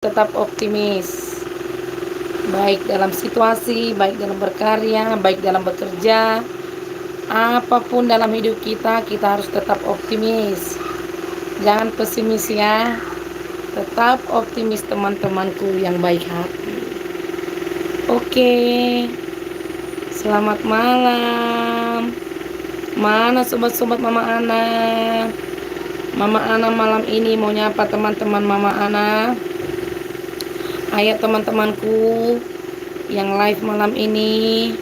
tetap optimis. Baik dalam situasi, baik dalam berkarya, baik dalam bekerja, apapun dalam hidup kita, kita harus tetap optimis. Jangan pesimis ya. Tetap optimis teman-temanku yang baik hati. Oke. Selamat malam. Mana sobat-sobat Mama Ana? Mama Ana malam ini mau nyapa teman-teman Mama Ana. Ayo teman-temanku yang live malam ini,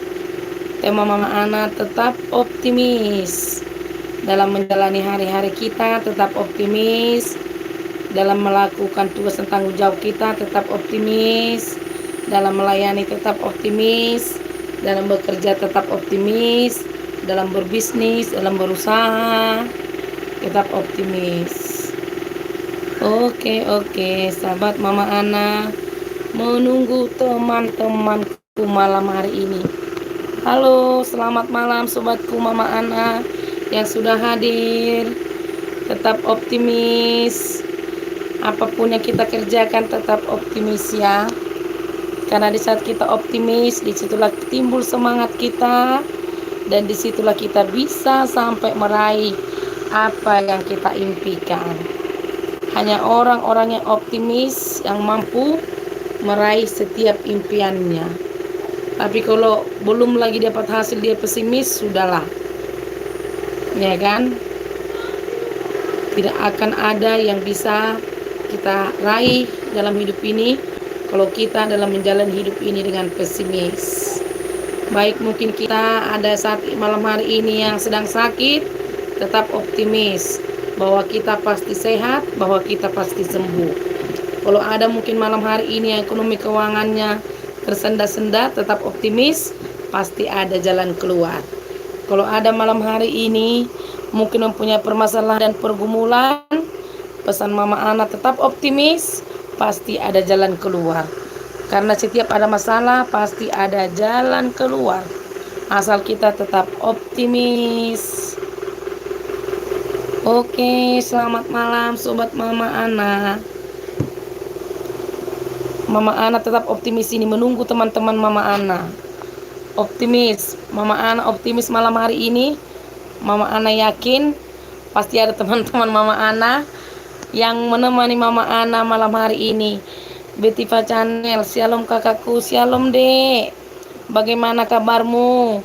tema Mama Ana tetap optimis dalam menjalani hari-hari kita, tetap optimis dalam melakukan tugas dan tanggung jawab kita, tetap optimis dalam melayani, tetap optimis dalam bekerja, tetap optimis dalam berbisnis, dalam berusaha, tetap optimis. Oke, sahabat Mama Ana menunggu teman-temanku malam hari ini. Halo, selamat malam sobatku Mama Ana yang sudah hadir. Tetap optimis. Apapun yang kita kerjakan tetap optimis ya. Karena di saat kita optimis, disitulah timbul semangat kita, dan disitulah kita bisa sampai meraih apa yang kita impikan. Hanya orang-orang yang optimis yang mampu meraih setiap impiannya. Tapi kalau belum lagi dapat hasil dia pesimis, sudahlah. Ya kan? Tidak akan ada yang bisa kita raih dalam hidup ini kalau kita dalam menjalani hidup ini dengan pesimis. Baik mungkin kita ada saat malam hari ini yang sedang sakit, tetap optimis bahwa kita pasti sehat, bahwa kita pasti sembuh. Kalau ada mungkin malam hari ini ekonomi keuangannya tersenda-senda, tetap optimis, pasti ada jalan keluar. Kalau ada malam hari ini mungkin mempunyai permasalahan dan pergumulan, pesan Mama Ana tetap optimis, pasti ada jalan keluar. Karena setiap ada masalah pasti ada jalan keluar, asal kita tetap optimis. Oke, selamat malam sobat Mama Ana. Mama Ana tetap optimis ini menunggu teman-teman Mama Ana. Optimis, Mama Ana optimis malam hari ini. Mama Ana yakin pasti ada teman-teman Mama Ana yang menemani Mama Ana malam hari ini. Betiva Channel, shalom kakakku, shalom dek. Bagaimana kabarmu?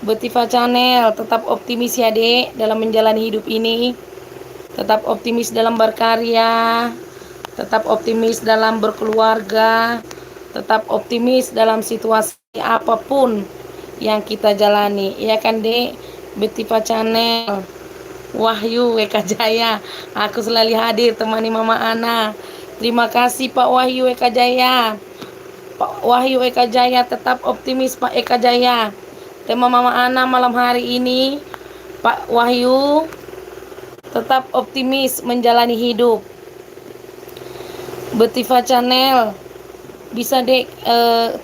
Betiva Channel, tetap optimis ya dek dalam menjalani hidup ini. Tetap optimis dalam berkarya, tetap optimis dalam berkeluarga, tetap optimis dalam situasi apapun yang kita jalani. Ya kan dek? Betiva Channel, Wahyu Eka Jaya, aku selalu hadir temani Mama Ana. Terima kasih Pak Wahyu Eka Jaya. Pak Wahyu Eka Jaya, tetap optimis Pak Eka Jaya. Tema Mama Ana malam hari ini, Pak Wahyu, tetap optimis menjalani hidup. Betiva Channel, bisa dek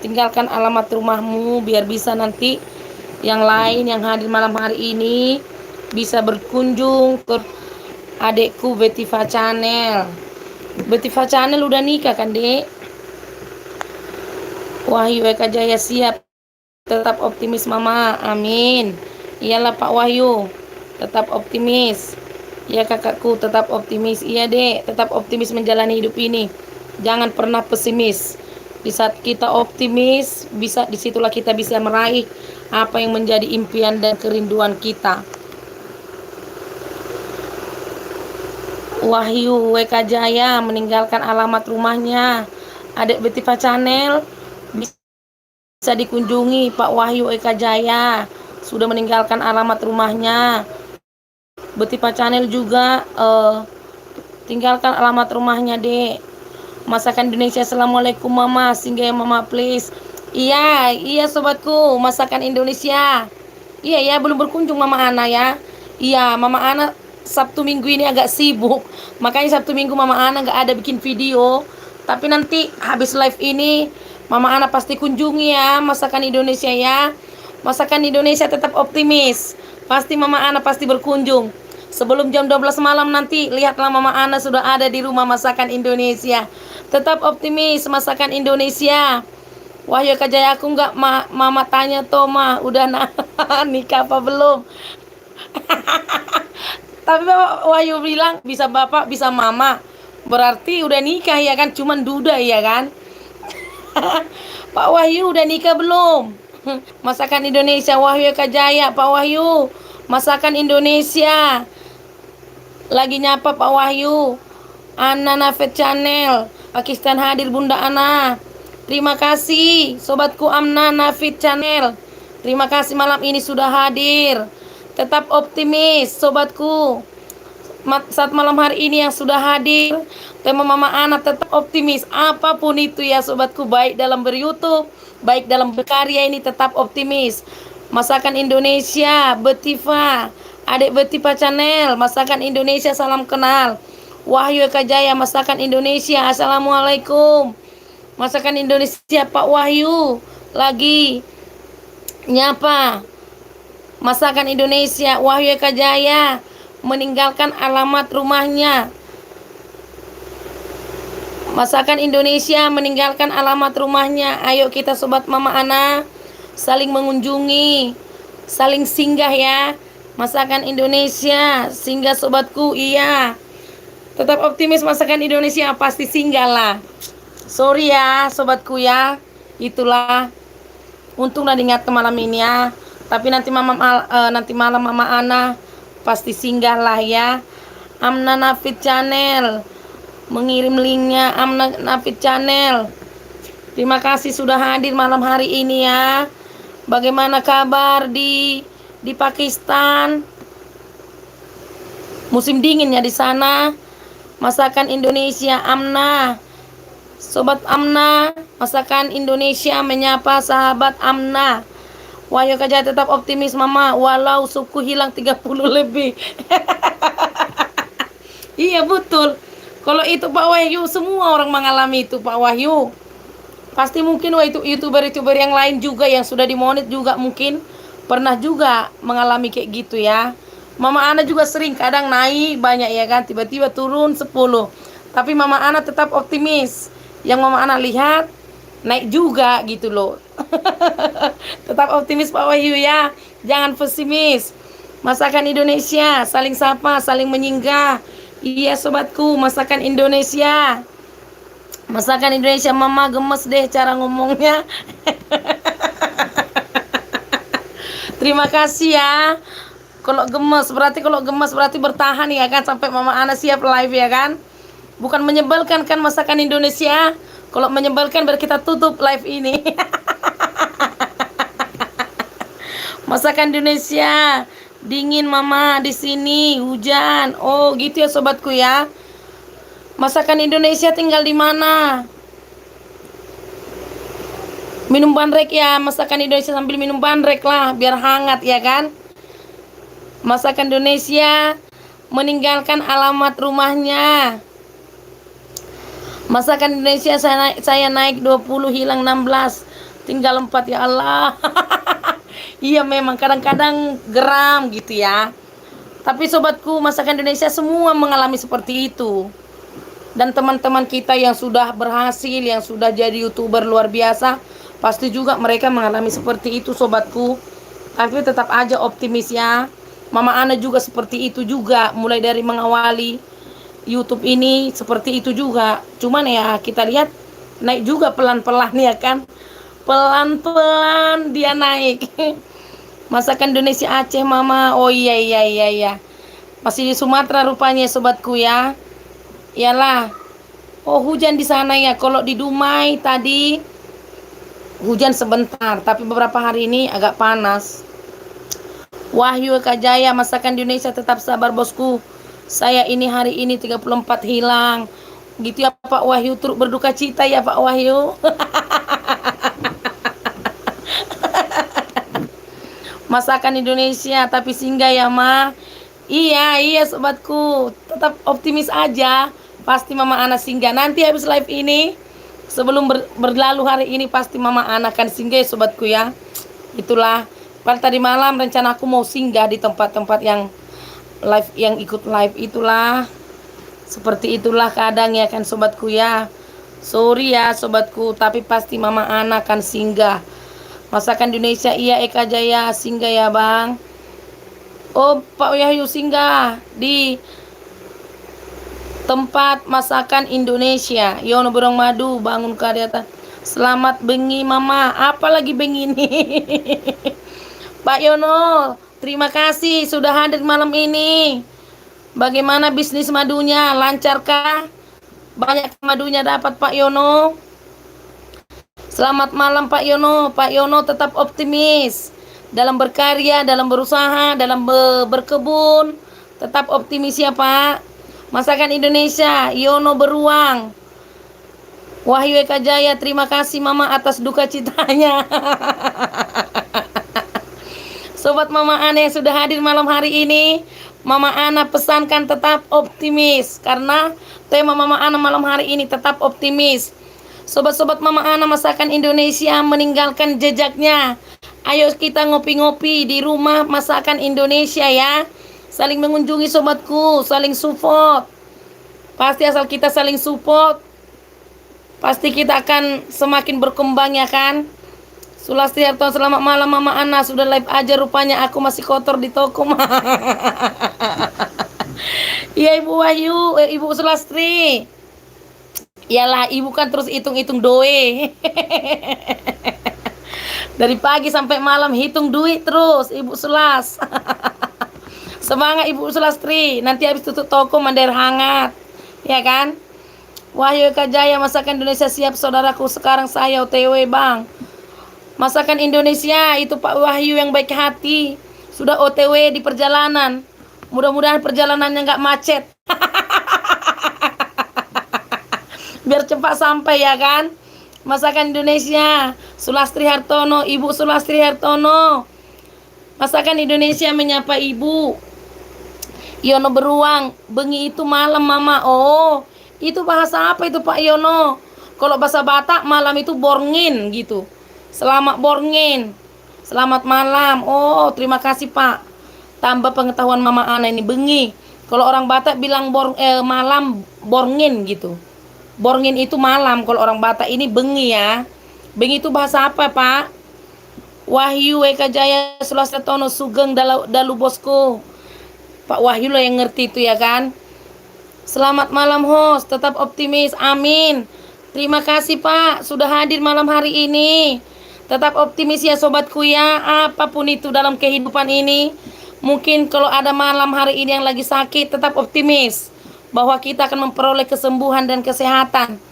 tinggalkan alamat rumahmu biar bisa nanti yang lain yang hadir malam hari ini bisa berkunjung ke adekku Betiva Channel. Betiva Channel udah nikah kan dek? Wahyu Eka Jaya siap, tetap optimis Mama, amin. Iyalah Pak Wahyu, tetap optimis. Ya kakakku, tetap optimis. Iya dek, tetap optimis menjalani hidup ini. Jangan pernah pesimis. Di saat kita optimis, disitulah kita bisa meraih apa yang menjadi impian dan kerinduan kita. Wahyu WK Jaya meninggalkan alamat rumahnya. Adek Betiva Channel bisa dikunjungi Pak Wahyu Eka Jaya. Sudah meninggalkan alamat rumahnya. Betiva Channel juga tinggalkan alamat rumahnya dek. Masakan Indonesia, assalamualaikum Mama, singgah Mama please. Iya sobatku, masakan Indonesia. Iya belum berkunjung Mama Ana ya. Iya Mama Ana Sabtu Minggu ini agak sibuk, makanya Sabtu Minggu Mama Ana gak ada bikin video. Tapi nanti habis live ini Mama Ana pasti kunjungi ya masakan Indonesia ya. Masakan Indonesia tetap optimis, pasti Mama Ana pasti berkunjung. Sebelum jam 12 malam nanti, lihatlah Mama Ana sudah ada di rumah masakan Indonesia. Tetap optimis masakan Indonesia. Wahyu Kajaya, aku nggak Mama tanya toh mah udah nikah apa belum? Tapi Wahyu bilang bisa bapak bisa mama, berarti udah nikah ya kan? Cuman duda ya kan? Pak Wahyu udah nikah belum? Masakan Indonesia Wahyu Kajaya, Pak Wahyu masakan Indonesia. Lagi nyapa Pak Wahyu. Ana Nafet Channel Pakistan hadir Bunda Ana. Terima kasih sobatku Amna Nafit Channel. Terima kasih malam ini sudah hadir. Tetap optimis sobatku. Saat malam hari ini yang sudah hadir, tema Mama Ana tetap optimis. Apapun itu ya sobatku, baik dalam ber-YouTube, baik dalam berkarya ini tetap optimis. Masakan Indonesia, Betiva, Adik Betiva Channel, Masakan Indonesia salam kenal. Wahyu Kajaya, Masakan Indonesia, Assalamualaikum. Masakan Indonesia Pak Wahyu lagi nyapa. Masakan Indonesia Wahyu Kajaya meninggalkan alamat rumahnya. Masakan Indonesia meninggalkan alamat rumahnya. Ayo kita sobat Mama Ana saling mengunjungi, saling singgah ya. Masakan Indonesia singgah sobatku, iya. Tetap optimis masakan Indonesia pasti singgah lah. Sorry ya sobatku ya, itulah untung udah diingat malam ini ya. Tapi nanti malam Mama Ana pasti singgah lah ya. Amna Nafit Channel mengirim linknya. Amna Nafit Channel, terima kasih sudah hadir malam hari ini ya. Bagaimana kabar di Pakistan? Musim dinginnya di sana. Masakan Indonesia Amna, sobat Amna, masakan Indonesia menyapa sahabat Amna. Wahyu Kajaya tetap optimis Mama, walau suku hilang 30 lebih. Iya betul. Kalau itu Pak Wahyu, semua orang mengalami itu Pak Wahyu. Pasti mungkin itu YouTuber yang lain juga yang sudah dimonet juga mungkin pernah juga mengalami kayak gitu ya. Mama Ana juga sering kadang naik banyak ya kan, tiba-tiba turun 10. Tapi Mama Ana tetap optimis. Yang Mama Ana lihat naik juga gitu loh. Tetap optimis Pak Wahyu ya. Jangan pesimis. Masakan Indonesia saling sapa, saling menyinggah. Iya sobatku, masakan Indonesia. Masakan Indonesia Mama gemes deh cara ngomongnya. Terima kasih ya. Kalau gemes berarti bertahan ya kan sampai Mama Ana siap live ya kan. Bukan menyebalkan kan masakan Indonesia. Kalau menyebalkan berarti kita tutup live ini. Masakan Indonesia dingin Mama, di sini hujan. Oh gitu ya sobatku ya. Masakan Indonesia tinggal di mana? Minum bandrek ya, masakan Indonesia sambil minum bandrek lah biar hangat ya kan. Masakan Indonesia meninggalkan alamat rumahnya. Masakan Indonesia saya naik 20 hilang 16 tinggal 4 ya Allah. Iya memang kadang-kadang geram gitu ya. Tapi sobatku masakan Indonesia semua mengalami seperti itu. Dan teman-teman kita yang sudah berhasil, yang sudah jadi YouTuber luar biasa, pasti juga mereka mengalami seperti itu sobatku. Tapi tetap aja optimis ya. Mama Ana juga seperti itu juga, mulai dari mengawali YouTube ini seperti itu juga. Cuman ya kita lihat naik juga pelan-pelan ya kan. Pelan-pelan dia naik. Masakan Indonesia Aceh Mama. Oh iya. Masih di Sumatera rupanya sobatku ya. Iyalah. Oh hujan di sana ya. Kalau di Dumai tadi hujan sebentar, tapi beberapa hari ini agak panas. Wahyu Kajaya, masakan Indonesia tetap sabar bosku. Saya ini hari ini 34 hilang. Gitu ya Pak Wahyu, turut berduka cita ya Pak Wahyu. Masakan Indonesia tapi singgah ya Ma. Iya sobatku, tetap optimis aja. Pasti Mama Ana singgah. Nanti habis live ini, sebelum berlalu hari ini pasti Mama Ana akan singgah ya sobatku ya. Itulah. Pada tadi malam rencana aku mau singgah di tempat-tempat yang live yang ikut live itulah. Seperti itulah kadang ya kan sobatku ya. Sorry ya sobatku, tapi pasti Mama Ana akan singgah. Masakan Indonesia iya Eka Jaya singgah ya bang. Oh Pak Wahyu singgah di tempat masakan Indonesia. Yono Burung Madu bangun karyatan. Selamat bengi Mama. Apa lagi bengi nih? Pak Yono, terima kasih sudah hadir malam ini. Bagaimana bisnis madunya? Lancarkah? Banyak madunya dapat Pak Yono? Selamat malam Pak Yono. Pak Yono tetap optimis dalam berkarya, dalam berusaha, dalam berkebun. Tetap optimis ya Pak. Masakan Indonesia, Yono beruang. Wahyu Eka Jaya, terima kasih Mama atas duka citanya. Sobat Mama Ana yang sudah hadir malam hari ini, Mama Ana pesankan tetap optimis. Karena tema Mama Ana malam hari ini tetap optimis. Sobat-sobat Mama Ana masakan Indonesia meninggalkan jejaknya. Ayo kita ngopi-ngopi di rumah masakan Indonesia ya. Saling mengunjungi sobatku, saling support. Pasti asal kita saling support, pasti kita akan semakin berkembang ya kan. Sulastri Hartono, selamat malam Mama Ana. Sudah live aja rupanya, aku masih kotor di toko. Iya Ibu Wahyu, Ibu Sulastri. Iyalah ibu kan terus hitung-hitung doe. Dari pagi sampai malam hitung duit terus Ibu Sulas. Semangat Ibu Sulastri, nanti habis tutup toko mandir hangat, ya kan? Wahyu Eka Jaya, masakan Indonesia siap saudaraku, sekarang saya OTW bang. Masakan Indonesia itu Pak Wahyu yang baik hati, sudah OTW di perjalanan. Mudah-mudahan perjalanannya nggak macet. Biar cepat sampai ya kan? Masakan Indonesia, Sulastri Hartono, Ibu Sulastri Hartono. Masakan Indonesia menyapa Ibu. Yono beruang, bengi itu malam Mama. Oh, itu bahasa apa itu Pak Yono? Kalau bahasa Batak malam itu borngin gitu. Selamat borngin. Selamat malam. Oh, terima kasih Pak. Tambah pengetahuan Mama Ana ini bengi. Kalau orang Batak bilang malam borngin gitu. Borngin itu malam, kalau orang Batak ini bengi ya. Bengi itu bahasa apa Pak? Wahyu Eka Jaya Sulastri Hartono, Sugeng dalu bosku. Pak Wahyu lah yang ngerti itu ya kan. Selamat malam host, tetap optimis, amin. Terima kasih Pak sudah hadir malam hari ini. Tetap optimis ya sobatku ya, apapun itu dalam kehidupan ini. Mungkin kalau ada malam hari ini yang lagi sakit, tetap optimis bahwa kita akan memperoleh kesembuhan dan kesehatan.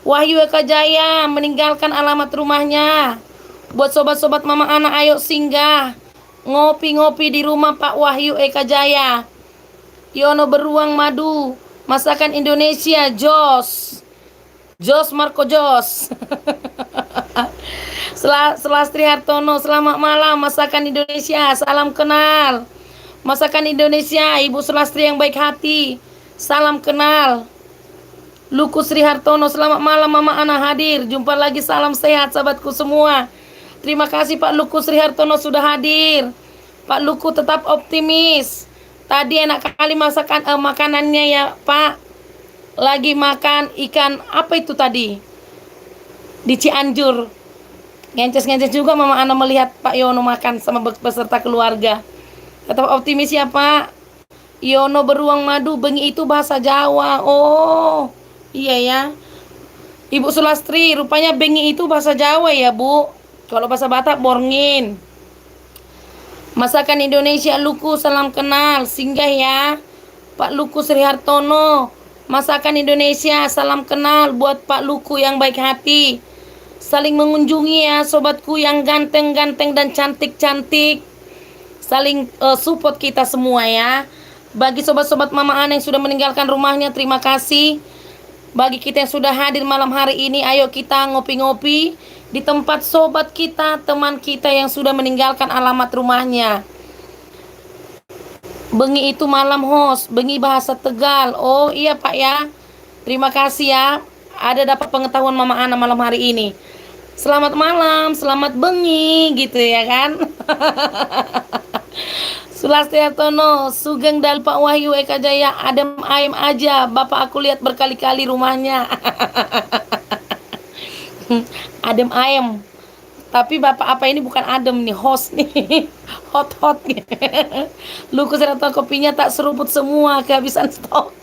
Wahyu Eka Jaya meninggalkan alamat rumahnya. Buat sobat-sobat Mama Ana, ayo singgah ngopi-ngopi di rumah Pak Wahyu Eka Jaya. Yono beruang madu, masakan Indonesia, Jos Marco Jos. Sulastri Hartono, selamat malam masakan Indonesia, salam kenal. Masakan Indonesia, Ibu Sulastri yang baik hati, salam kenal. Luku Sri Hartono, selamat malam Mama Ana hadir. Jumpa lagi, salam sehat sahabatku semua. Terima kasih Pak Luku Sri Hartono sudah hadir. Pak Luku tetap optimis. Tadi enak kali masakan makanannya ya Pak. Lagi makan ikan apa itu tadi? Di Cianjur. Ngences-ngences juga Mama Ana melihat Pak Yono makan sama beserta keluarga. Tetap optimis ya Pak. Yono beruang madu, bengi itu bahasa Jawa. Oh, iya ya. Ibu Sulastri, rupanya bengi itu bahasa Jawa ya Bu. Kalau bahasa Batak borngin. Masakan Indonesia, Luku salam kenal, singgah ya Pak Luku Sri Hartono. Masakan Indonesia, salam kenal buat Pak Luku yang baik hati. Saling mengunjungi ya sobatku yang ganteng-ganteng dan cantik-cantik. Saling support kita semua ya. Bagi sobat-sobat Mama Ana yang sudah meninggalkan rumahnya, terima kasih. Bagi kita yang sudah hadir malam hari ini, ayo kita ngopi-ngopi di tempat sobat kita, teman kita yang sudah meninggalkan alamat rumahnya. Bengi itu malam host, bengi bahasa Tegal. Oh iya Pak ya, terima kasih ya. Ada dapat pengetahuan Mama Ana malam hari ini. Selamat malam, selamat bengi gitu ya kan. Sulastiartono, Sugeng dan Pak Wahyu Eka Jaya, adem ayem aja. Bapak aku lihat berkali-kali rumahnya. Adem ayem. Tapi bapak apa ini bukan adem nih, host nih. Hot-hot. Luku serta kopinya tak seruput semua, kehabisan stok.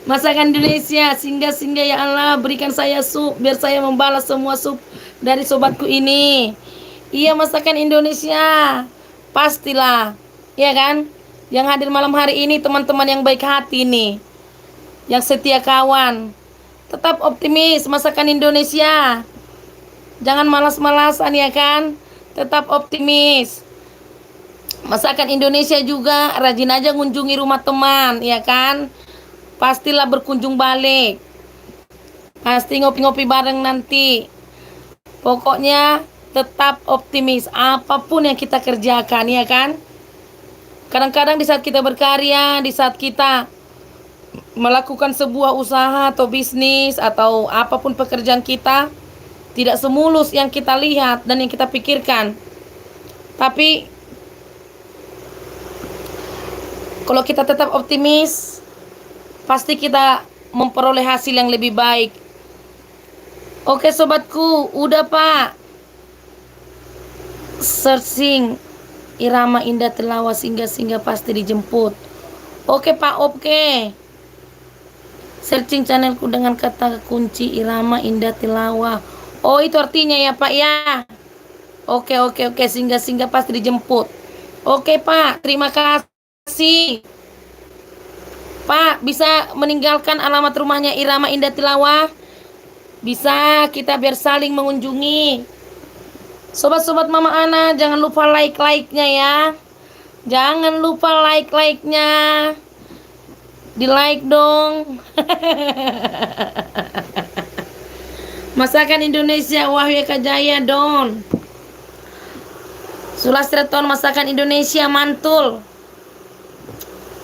Masakan Indonesia, singgah-singgah ya Allah, berikan saya sup biar saya membalas semua sup dari sobatku ini. Iya, masakan Indonesia. Pastilah. Iya kan? Yang hadir malam hari ini teman-teman yang baik hati nih. Yang setia kawan. Tetap optimis masakan Indonesia. Jangan malas-malasan ya kan? Tetap optimis. Masakan Indonesia juga rajin aja ngunjungi rumah teman, ya kan? Pastilah berkunjung balik. Pasti ngopi-ngopi bareng nanti. Pokoknya tetap optimis apapun yang kita kerjakan, ya kan? Kadang-kadang di saat kita berkarya, di saat kita melakukan sebuah usaha atau bisnis atau apapun pekerjaan kita, tidak semulus yang kita lihat dan yang kita pikirkan. Tapi kalau kita tetap optimis, pasti kita memperoleh hasil yang lebih baik. Oke sobatku, udah Pak. Searching irama indah tilawah singgah-singgah pasti dijemput. Oke Pak, oke. Searching channelku dengan kata kunci irama indah tilawah. Oh itu artinya ya Pak ya. Oke, singgah-singgah pasti dijemput. Oke Pak, terima kasih. Pak, bisa meninggalkan alamat rumahnya Irama Indah Tilawah? Bisa, kita biar saling mengunjungi. Sobat-sobat Mama Ana, jangan lupa like-like-nya ya. Jangan lupa like-like-nya. Di-like dong. Masakan Indonesia, Wahyu Eka Jaya, Don. Sulastiartono, masakan Indonesia, mantul.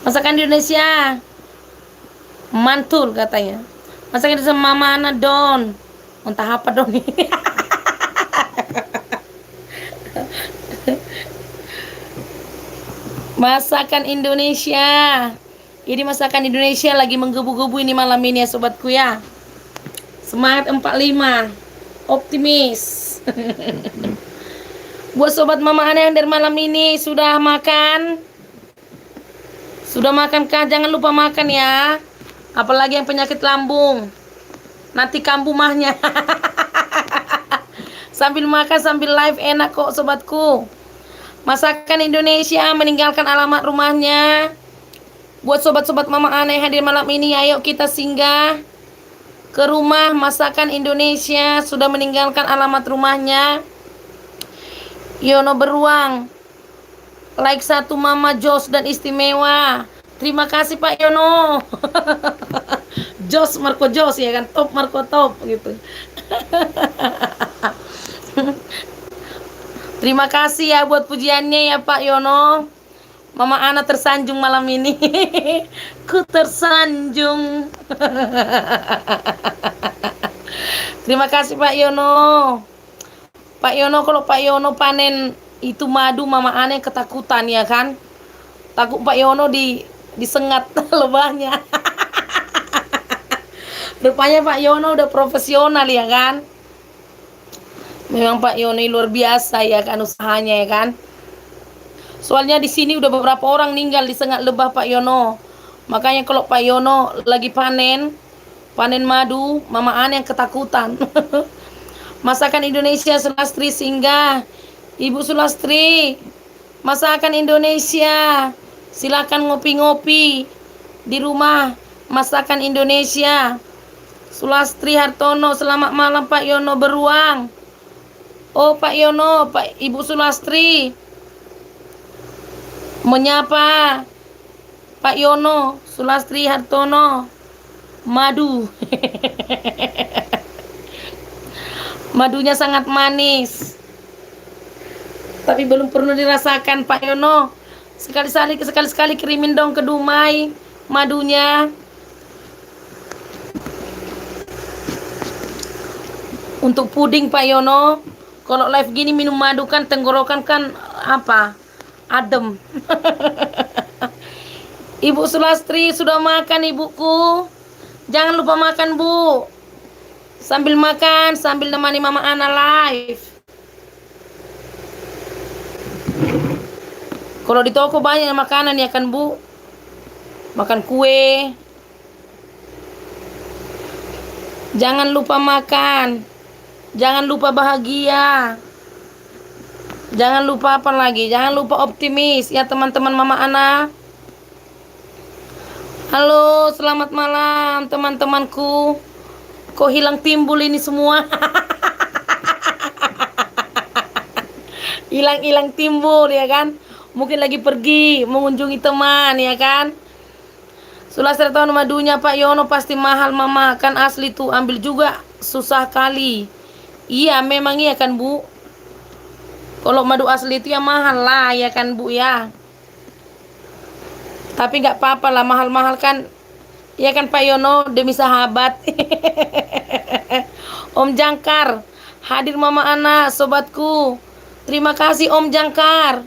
Masakan Indonesia, mantul katanya. Masakan Indonesia, Mama Ana, Don. Entah apa dong ini. Masakan Indonesia. Ini masakan Indonesia lagi menggebu-gebu ini malam ini ya sobatku ya. Semangat 45. Optimis. Buat sobat Mama Ana yang dari malam ini sudah makan? Sudah makankah? Jangan lupa makan ya. Apalagi yang penyakit lambung. Nanti kambuh mahnya. Sambil makan sambil live enak kok sobatku. Masakan Indonesia, meninggalkan alamat rumahnya. Buat sobat-sobat Mama Ana yang hadir malam ini, ayo kita singgah ke rumah masakan Indonesia. Sudah meninggalkan alamat rumahnya. Yono Beruang, like 1 Mama Jos dan istimewa. Terima kasih Pak Yono. Jos Marco Jos ya kan, top Marco top gitu. Terima kasih ya buat pujiannya ya Pak Yono. Mama Ana tersanjung malam ini. Ku tersanjung. Terima kasih Pak Yono. Pak Yono, kalau Pak Yono panen itu madu, Mama Ana yang ketakutan ya kan. Takut Pak Yono disengat lebahnya. Rupanya Pak Yono udah profesional ya kan. Memang Pak Yono luar biasa ya kan usahanya ya kan. Soalnya di sini udah beberapa orang meninggal disengat lebah Pak Yono. Makanya kalau Pak Yono lagi panen madu, Mama Ana yang ketakutan. Masakan Indonesia, Sulastri singgah. Ibu Sulastri, masakan Indonesia. Silakan ngopi-ngopi di rumah masakan Indonesia. Sulastri Hartono, selamat malam Pak Yono Beruang. Oh Pak Yono, Pak Ibu Sulastri menyapa Pak Yono, Sulastri Hartono, madu. Madunya sangat manis. Tapi belum pernah dirasakan Pak Yono. Sekali-sekali kirimin dong ke Dumai madunya. Untuk puding Pak Yono. Kalau live gini minum madu kan tenggorokan kan apa? Adem. Ibu Sulastri sudah makan ibuku. Jangan lupa makan, Bu. Sambil makan, sambil nemani Mama Ana live. Kalau di toko banyak makanan ya kan, Bu. Makan kue. Jangan lupa makan. Jangan lupa bahagia. Jangan lupa apa lagi? Jangan lupa optimis ya teman-teman Mama Ana. Halo, selamat malam teman-temanku. Kok hilang timbul ini semua? Hilang-hilang timbul ya kan? Mungkin lagi pergi mengunjungi teman ya kan? Sulastri tahun madunya Pak Yono pasti mahal Mama. Kan asli tuh, ambil juga susah kali. Iya memang iya kan Bu. Kalau madu asli itu ya mahal lah ya kan Bu ya. Tapi nggak apa-apa lah, mahal-mahal kan. Ya kan Pak Yono, demi sahabat. Om Jangkar hadir Mama Ana, sobatku. Terima kasih Om Jangkar.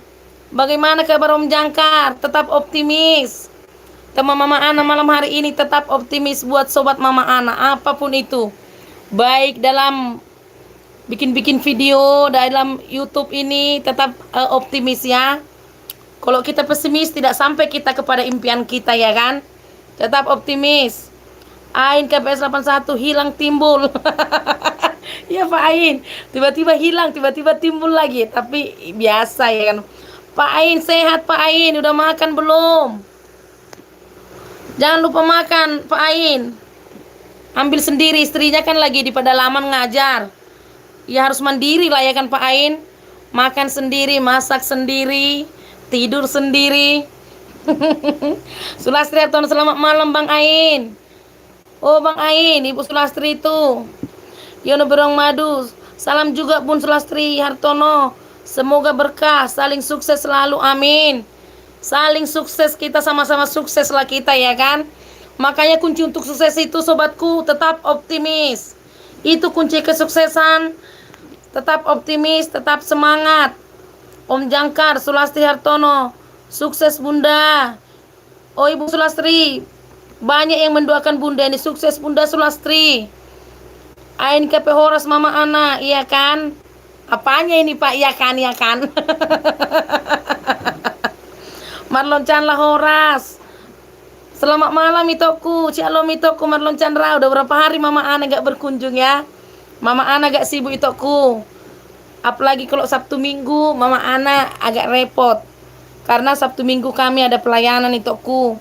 Bagaimana kabar Om Jangkar? Tetap optimis. Teman Mama Ana malam hari ini tetap optimis buat sobat Mama Ana, apapun itu. Baik dalam bikin-bikin video dalam YouTube ini tetap optimis ya. Kalau kita pesimis tidak sampai kita kepada impian kita ya kan. Tetap optimis. Ain KPS 81 hilang timbul. Ya Pak Ain, tiba-tiba hilang, tiba-tiba timbul lagi. Tapi biasa ya kan. Pak Ain sehat Pak Ain, udah makan belum? Jangan lupa makan Pak Ain. Ambil sendiri, istrinya kan lagi di pedalaman ngajar. Ya harus mandiri lah ya kan Pak Ain. Makan sendiri, masak sendiri, tidur sendiri. Sulastri Hartono selamat malam Bang Ain. Oh Bang Ain, Ibu Sulastri itu Yono Berong Madu. Salam juga Bun Sulastri Hartono. Semoga berkah, saling sukses selalu, amin. Saling sukses, kita sama-sama sukses lah kita ya kan. Makanya kunci untuk sukses itu sobatku, tetap optimis. Itu kunci kesuksesan. Tetap optimis, tetap semangat. Om Jangkar, Sulastri Hartono, sukses Bunda. Oh Ibu Sulastri, banyak yang mendoakan Bunda ini sukses Bunda Sulastri. Ain KP Horas Mama Ana, iya kan? Apanya ini Pak, iya kan, iya kan? Marlon Chandra Horas. Selamat malam Mitoku, Shalom Mitoku Marlon Chandra. Udah berapa hari Mama Ana gak berkunjung ya? Mama Ana agak sibuk Itoku. Apalagi kalau Sabtu Minggu Mama Ana agak repot. Karena Sabtu Minggu kami ada pelayanan Itoku.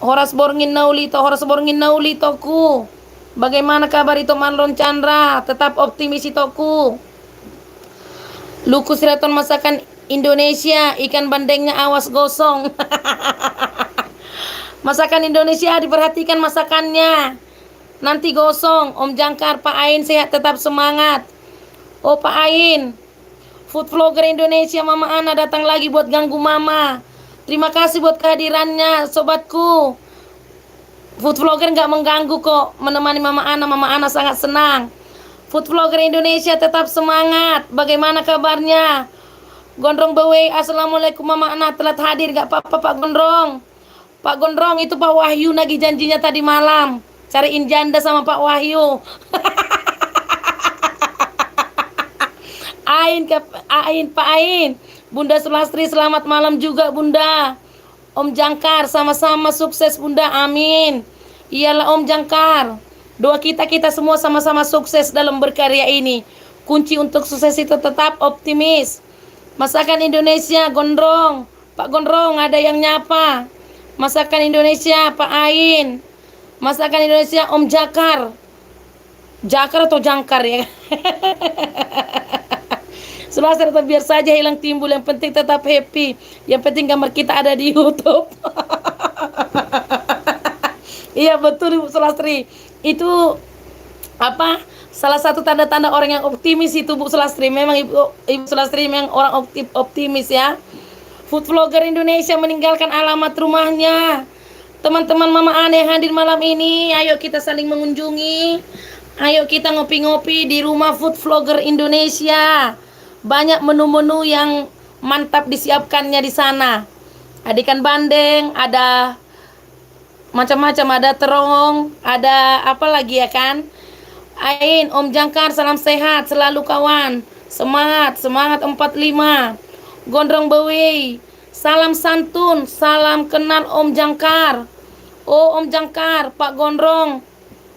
Horas Borngin Nauli to, Horas Borngin Nauli Itoku. Bagaimana kabar itu Marlon Chandra? Tetap optimis Itoku. Lukus Raton masakan Indonesia, ikan bandengnya awas gosong. Masakan Indonesia diperhatikan masakannya. Nanti gosong. Om Jangkar, Pak Ain sehat tetap semangat. Oh Pak Ain, food vlogger Indonesia Mama Ana datang lagi buat ganggu Mama. Terima kasih buat kehadirannya sobatku. Food vlogger nggak mengganggu kok, menemani Mama Ana sangat senang. Food vlogger Indonesia tetap semangat. Bagaimana kabarnya? Gondrong Bewe, assalamualaikum Mama Ana, telat hadir nggak apa-apa Pak Gondrong. Pak Gondrong itu Pak Wahyu nagih janjinya tadi malam. Cariin janda sama Pak Wahyu. Pak Ain. Bunda Sulastri selamat malam juga Bunda. Om Jangkar sama-sama sukses Bunda, amin. Iyalah Om Jangkar. Doa kita semua sama-sama sukses dalam berkarya ini. Kunci untuk sukses itu tetap optimis. Masakan Indonesia Gondrong. Pak Gondrong ada yang nyapa. Masakan Indonesia Pak Ain. Masakan Indonesia Om Jakar. Jakar atau Jangkar ya. Sulastri tetap biar saja hilang timbul. Yang penting tetap happy. Yang penting gambar kita ada di YouTube. Iya betul Ibu Sulastri. Itu apa? Salah satu tanda-tanda orang yang optimis itu Bu Sulastri. Memang Ibu Sulastri memang orang optimis ya. Food vlogger Indonesia meninggalkan alamat rumahnya. Teman-teman Mama Ana yang hadir malam ini, ayo kita saling mengunjungi. Ayo kita ngopi-ngopi di rumah food vlogger Indonesia. Banyak menu-menu yang mantap disiapkannya di sana. Ada ikan bandeng, ada macam-macam, ada terong, ada apa lagi ya kan? Ain, Om Jangkar, salam sehat selalu kawan. Semangat, semangat 45. Gondrong Bewi, salam santun, salam kenal Om Jangkar. Oh Om Jangkar, Pak Gondrong,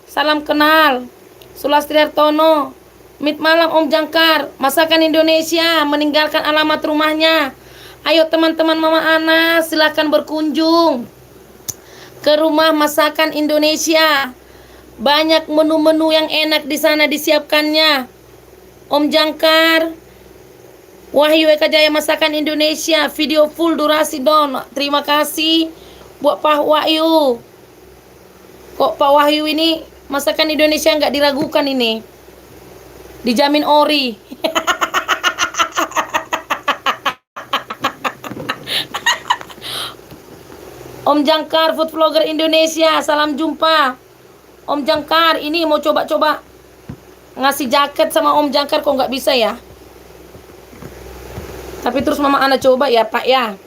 salam kenal. Sulastri Hartono, mit malam Om Jangkar, masakan Indonesia, meninggalkan alamat rumahnya. Ayo teman-teman Mama Ana, silakan berkunjung ke rumah masakan Indonesia. Banyak menu-menu yang enak di sana disiapkannya. Om Jangkar, Wahyu Eka Jaya Masakan Indonesia, video full durasi don. Terima kasih buat Pak Wahyu. Kok Pak Wahyu ini masakan Indonesia nggak diragukan ini, dijamin ori. Om Jangkar, food vlogger Indonesia, salam jumpa. Om Jangkar, ini mau coba-coba ngasih jaket sama Om Jangkar, kok nggak bisa ya? Tapi terus Mama Ana coba ya Pak ya.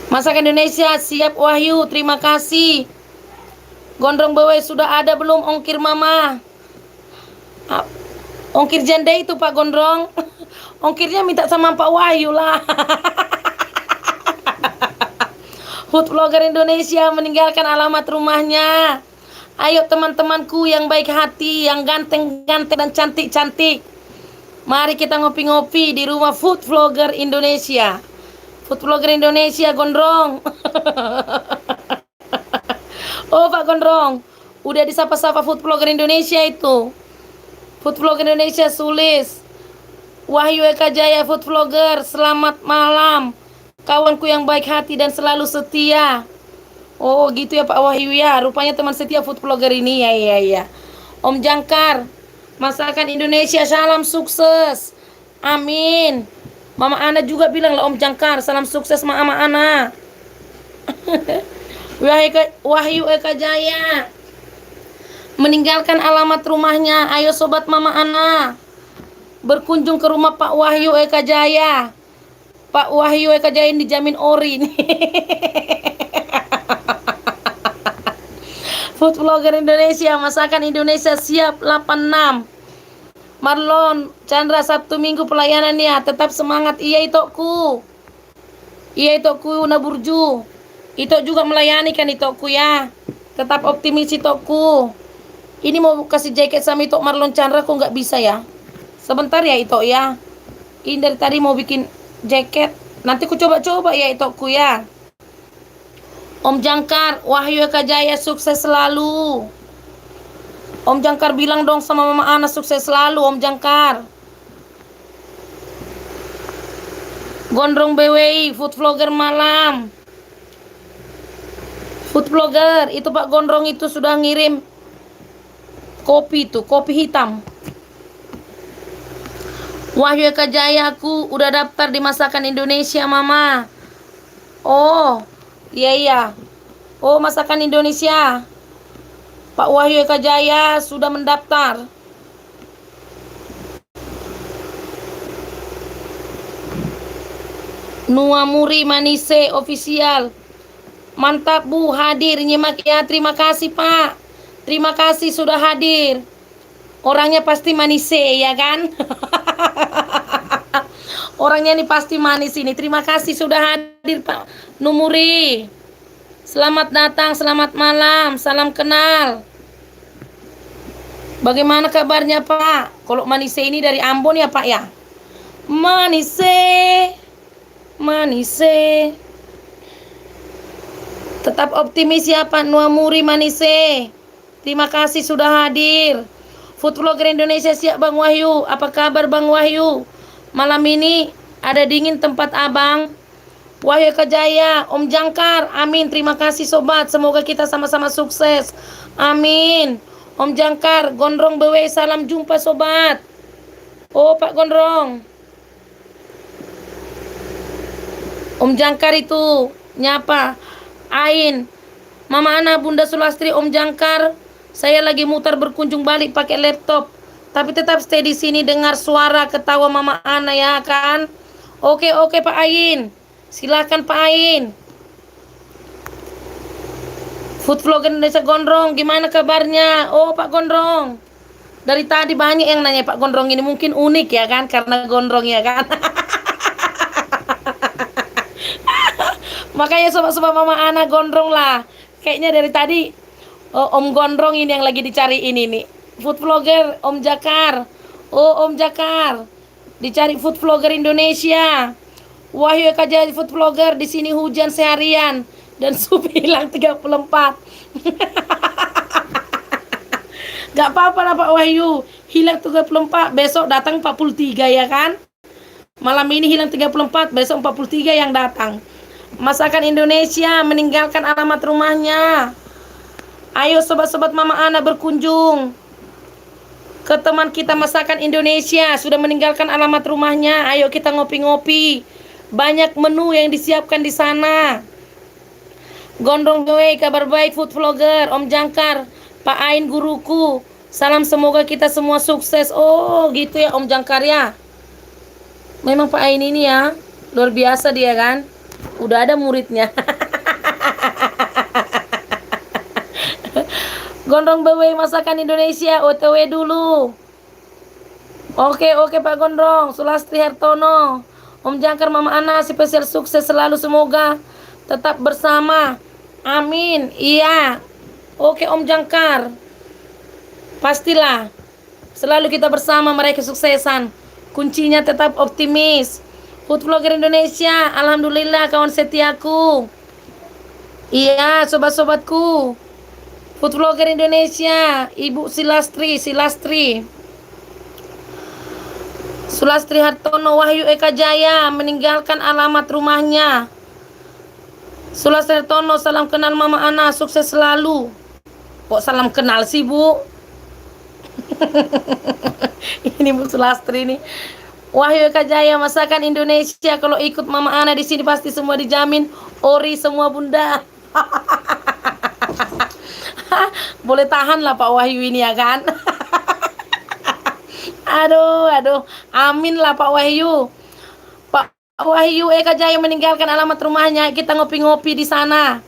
Masakan Indonesia, siap Wahyu, terima kasih. Gondrong Bewe, sudah ada belum ongkir Mama? Ongkir janda itu Pak Gondrong. Ongkirnya minta sama Pak Wahyu lah. Food vlogger Indonesia meninggalkan alamat rumahnya. Ayo teman-temanku yang baik hati, yang ganteng-ganteng dan cantik-cantik, mari kita ngopi-ngopi di rumah food vlogger Indonesia. Food vlogger Indonesia Gondrong. Oh Pak Gondrong, udah disapa-sapa food vlogger Indonesia itu. Food vlogger Indonesia Sulis, Wahyu Eka Jaya food vlogger, selamat malam. Kawanku yang baik hati dan selalu setia. Oh gitu ya Pak Wahyu ya, rupanya teman setia food vlogger ini ya. Om Jangkar, masakan Indonesia, salam sukses. Amin. Mama Ana juga bilang lah Om Jangkar, salam sukses Mama Ana. Wahyu Eka Jaya meninggalkan alamat rumahnya. Ayo sobat Mama Ana, berkunjung ke rumah Pak Wahyu Eka Jaya. Pak Wahyu Eka Jaya dijamin ori nih. Food vlogger Indonesia, masakan Indonesia siap 86. Marlon Chandra, Sabtu Minggu pelayanan ya, tetap semangat. Iya itokku. Iya itokku Naburju. Itok juga melayani kan itokku ya. Tetap optimis itokku. Ini mau kasih jaket sama itok Marlon Chandra kok nggak bisa ya. Sebentar ya itok ya. Ini dari tadi mau bikin jaket. Nanti ku coba-coba ya itokku ya. Om Jangkar, Wahyu Eka Jaya sukses selalu. Om Jangkar bilang dong sama Mama Ana sukses selalu Om Jangkar. Gondrong BWI, food vlogger malam. Food vlogger, itu Pak Gondrong itu sudah ngirim kopi tuh, kopi hitam. Wahyu Eka Jaya, aku udah daftar di masakan Indonesia Mama. Oh iya. Oh masakan Indonesia, Pak Wahyu Eka Jaya sudah mendaftar. Nuamuri Manise official. Mantap Bu, hadir nyimak ya. Terima kasih Pak. Terima kasih sudah hadir. Orangnya pasti Manise ya kan? Orangnya ini pasti manis ini. Terima kasih sudah hadir Pak Numuri. Selamat datang, selamat malam, salam kenal. Bagaimana kabarnya Pak? Kalau Manise ini dari Ambon ya Pak ya? Manise. Tetap optimis ya Pak Nuamuri Manise. Terima kasih sudah hadir. Food vlogger Indonesia siap Bang Wahyu. Apa kabar Bang Wahyu? Malam ini ada dingin tempat Abang. Wahyu Eka Jaya, Om Jangkar, amin. Terima kasih sobat, semoga kita sama-sama sukses. Amin. Om Jangkar, Gondrong Bewe, salam jumpa sobat. Oh Pak Gondrong. Om Jangkar itu nyapa. Ain, Mama Ana, Bunda Sulastri, Om Jangkar, Saya lagi mutar berkunjung balik pakai laptop. Tapi tetap stay di sini dengar suara ketawa Mama Ana ya kan? Oke, oke Pak Ain. Silakan Pak Ain. Food vlogger Indonesia Gondrong, gimana kabarnya? Oh Pak Gondrong, dari tadi banyak yang nanya Pak Gondrong ini, mungkin unik ya kan, karena gondrong ya kan. Makanya sobat-sobat Mama Ana gondrong lah. Kayaknya dari tadi Om Gondrong ini yang lagi dicari ini nih. Food vlogger Om Jakar. Oh Om Jakar, dicari food vlogger Indonesia. Wahyu Eka Jaya food vlogger, di sini hujan seharian dan sup hilang 34. Gak apa-apa lah Pak Wahyu, hilang 34, besok datang 43 ya kan. Malam ini hilang 34, besok 43 yang datang. Masakan Indonesia meninggalkan alamat rumahnya. Ayo sobat-sobat Mama Ana berkunjung ke teman kita masakan Indonesia, sudah meninggalkan alamat rumahnya. Ayo kita ngopi-ngopi. Banyak menu yang disiapkan di sana. Gondrong gue, kabar baik food vlogger Om Jangkar, Pak Ain guruku. Salam semoga kita semua sukses. Oh gitu ya Om Jangkar ya. Memang Pak Ain ini ya luar biasa dia kan. Udah ada muridnya. Gondrong BW masakan Indonesia OTW dulu. Oke Pak Gondrong. Sulastri Hartono, Om Jangkar Mama Ana, spesial sukses selalu, semoga tetap bersama. Amin. Iya. Oke Om Jangkar, pastilah selalu kita bersama meraih kesuksesan. Kuncinya tetap optimis. Food vlogger Indonesia, alhamdulillah kawan setiaku. Iya sobat-sobatku, food vlogger Indonesia, Ibu Sulastri Hartono, Wahyu Eka Jaya meninggalkan alamat rumahnya. Sulastri Hartono, salam kenal Mama Ana, sukses selalu. Kok salam kenal sih Bu? Ini Bu Sulastri nih. Wahyu Eka Jaya masakan Indonesia, kalau ikut Mama Ana di sini pasti semua dijamin ori semua Bunda. Boleh tahan lah Pak Wahyu ini ya kan. Aduh, amin lah Pak Wahyu. Pak Wahyu Eka Jaya meninggalkan alamat rumahnya, kita ngopi-ngopi di sana.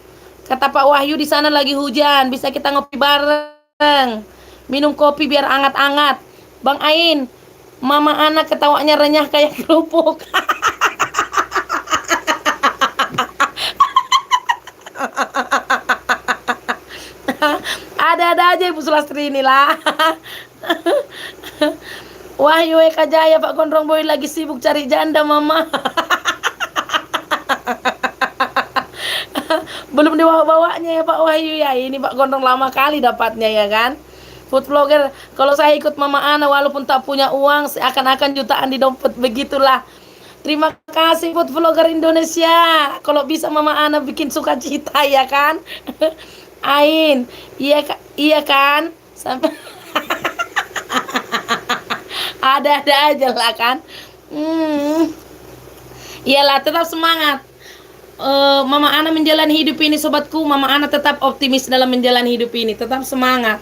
Kata Pak Wahyu di sana lagi hujan, bisa kita ngopi bareng. Minum kopi biar anget-anget. Bang Ain, Mama Ana ketawanya renyah kayak kerupuk. Ada-ada aja Ibu Sulastri inilah. Wahyu Eka Jaya, Pak Gondrong Boy lagi sibuk cari janda Mama. Belum dibawa-bawanya ya Pak Wahyu ya. Ini Pak Gondrong lama kali dapatnya ya kan. Food vlogger, kalau saya ikut Mama Ana walaupun tak punya uang, seakan-akan jutaan di dompet, begitulah. Terima kasih food vlogger Indonesia. Kalau bisa Mama Ana bikin sukacita ya kan. Ain, iya kan? Sampai ada aja lah kan. Iyalah, tetap semangat. Mama Ana menjalani hidup ini sobatku. Mama Ana tetap optimis dalam menjalani hidup ini. Tetap semangat.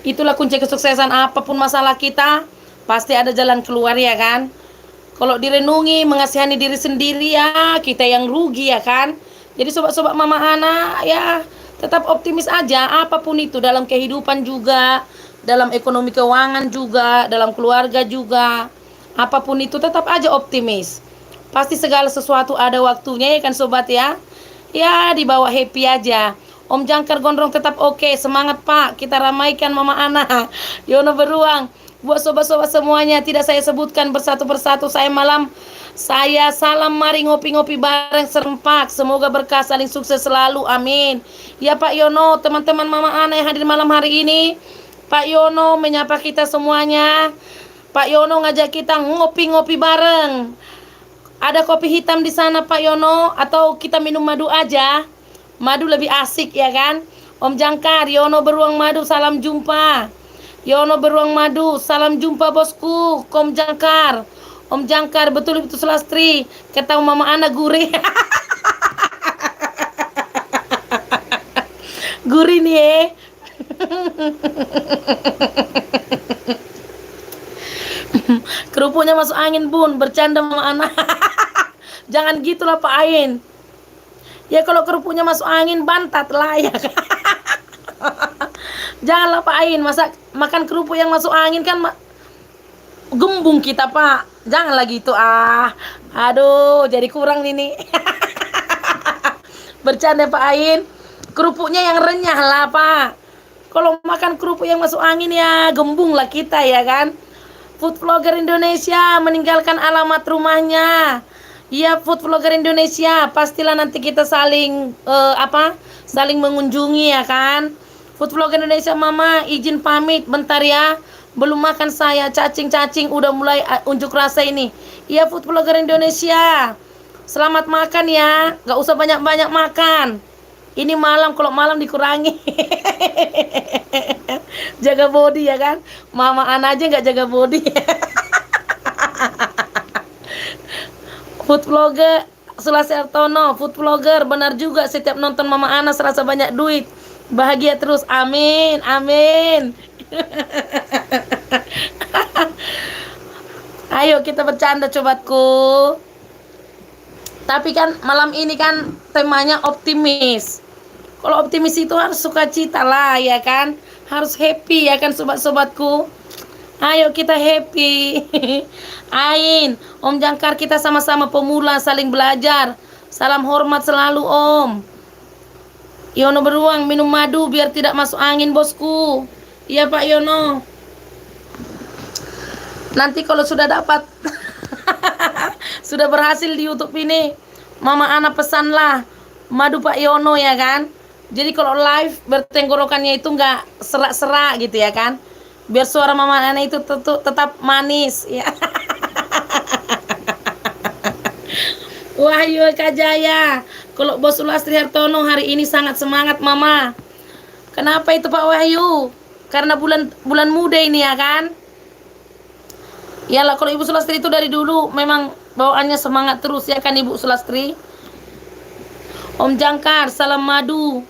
Itulah kunci kesuksesan. Apapun masalah kita, pasti ada jalan keluar ya kan. Kalau direnungi, mengasihani diri sendiri ya, kita yang rugi ya kan. Jadi sobat-sobat Mama Ana ya, tetap optimis aja. Apapun itu, dalam kehidupan juga, dalam ekonomi keuangan juga, dalam keluarga juga. Apapun itu tetap aja optimis. Pasti segala sesuatu ada waktunya ya kan sobat ya. Ya dibawa happy aja. Om Jangkar Gondrong tetap oke. Semangat Pak, kita ramaikan Mama Ana. Yono Beruang. Buat sobat-sobat semuanya, tidak saya sebutkan bersatu persatu. Saya salam, mari ngopi-ngopi bareng serempak. Semoga berkah, saling sukses selalu, amin. Ya Pak Yono, teman-teman Mama Ana yang hadir malam hari ini, Pak Yono menyapa kita semuanya. Pak Yono ngajak kita ngopi-ngopi bareng. Ada kopi hitam di sana Pak Yono, atau kita minum madu aja. Madu lebih asik ya kan. Om Jangkar, Yono Beruang Madu, salam jumpa. Yono Beruang Madu, salam jumpa bosku. Om Jangkar, Om Jangkar, betul Sulastri. Kata Mama Ana gurih. Gurih nih Kerupuknya masuk angin, Bun. Bercanda sama anak. Jangan gitulah Pak Ain. Ya kalau kerupuknya masuk angin, bantat lah ya. Janganlah Pak Ain, makan kerupuk yang masuk angin kan gembung kita Pak. Janganlah gitu Aduh, jadi kurang ini. Bercanda Pak Ain. Kerupuknya yang renyah lah Pak. Kalau makan kerupuk yang masuk angin ya gembung lah kita ya kan. Food vlogger Indonesia meninggalkan alamat rumahnya. Iya, food vlogger Indonesia, pastilah nanti kita saling saling mengunjungi ya kan. Food vlogger Indonesia, Mama izin pamit bentar ya. Belum makan saya, cacing-cacing udah mulai unjuk rasa ini. Iya, food vlogger Indonesia. Selamat makan ya, gak usah banyak-banyak makan. Ini malam, kalau malam dikurangi. Jaga body ya kan. Mama Ana aja gak jaga body. Food vlogger Sulasi Artono, food vlogger, benar juga setiap nonton Mama Ana serasa banyak duit. Bahagia terus, amin, amin. Ayo kita bercanda cobatku. Tapi kan malam ini kan temanya optimis. Kalau optimis itu harus sukacita lah ya kan. Harus happy ya kan sobat-sobatku. Ayo kita happy. Ain, Om Jangkar, kita sama-sama pemula saling belajar. Salam hormat selalu Om. Yono beruang minum madu biar tidak masuk angin bosku. Iya Pak Yono. Nanti kalau sudah dapat sudah berhasil di YouTube ini, Mama Ana pesanlah madu Pak Yono ya kan. Jadi kalau live bertenggorokannya itu nggak serak-serak gitu ya kan. Biar suara Mama Ana itu tetap manis ya. Wahyu Eka Jaya, kalau Bos Sulastri Hartono hari ini sangat semangat Mama. Kenapa itu Pak Wahyu? Karena bulan muda ini ya kan. Yalah, kalau Ibu Sulastri itu dari dulu memang bawaannya semangat terus ya kan Ibu Sulastri. Om Jangkar, salam madu.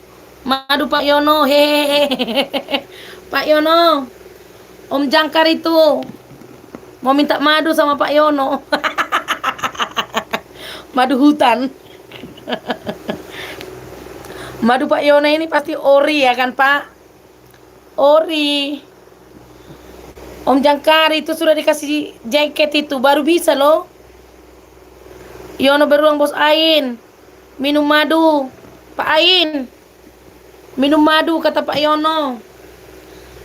Madu Pak Yono, hehehe. Pak Yono, Om Jangkar itu mau minta madu sama Pak Yono. Madu hutan. Madu Pak Yono ini pasti ori ya kan Pak? Ori. Om Jangkar itu sudah dikasih jaket itu, baru bisa loh. Yono beruang Bos Ain. Minum madu. Pak Ain, minum madu kata Pak Yono.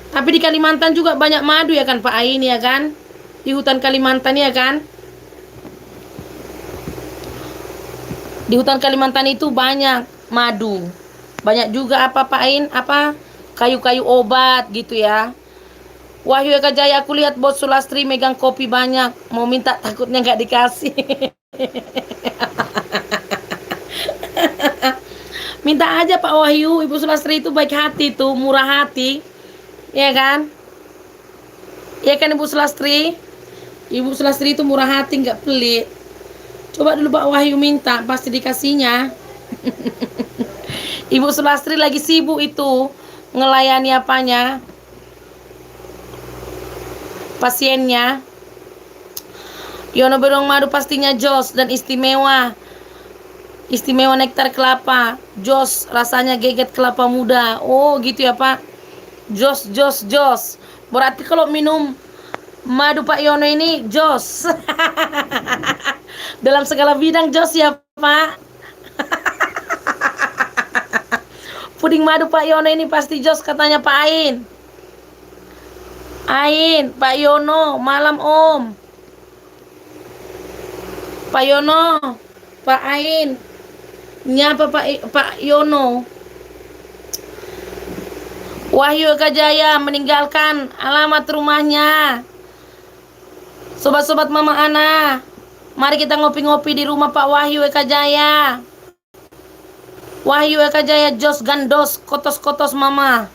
Tapi di Kalimantan juga banyak madu ya kan Pak Ain ya kan? Di hutan Kalimantan ya kan? Di hutan Kalimantan itu banyak madu. Banyak juga apa Pak Ain? Kayu-kayu obat gitu ya. Wahyu Eka Jaya, aku lihat Bos Sulastri megang kopi banyak. Mau minta takutnya nggak dikasih. Minta aja Pak Wahyu. Ibu Sulastri itu baik hati tuh, murah hati. Ya kan? Ya kan Ibu Sulastri? Ibu Sulastri itu murah hati, nggak pelit. Coba dulu Pak Wahyu minta, pasti dikasihnya. Ibu Sulastri lagi sibuk itu ngelayani apanya? Pasiennya. Yono beruang madu pastinya jos dan istimewa. Istimewa nektar kelapa. Jos, rasanya geget kelapa muda. Oh gitu ya Pak. Jos, jos, jos. Berarti kalau minum madu Pak Yono ini jos. Dalam segala bidang jos ya Pak. Puding madu Pak Yono ini pasti jos katanya Pak Ain. Ain, Pak Yono, malam Om. Pak Yono, Pak Ain. Nyapa Pak Yono. Wahyu Eka Jaya meninggalkan alamat rumahnya. Sobat-sobat Mama Ana, mari kita ngopi-ngopi di rumah Pak Wahyu Eka Jaya. Wahyu Eka Jaya jos gandos kotos-kotos Mama.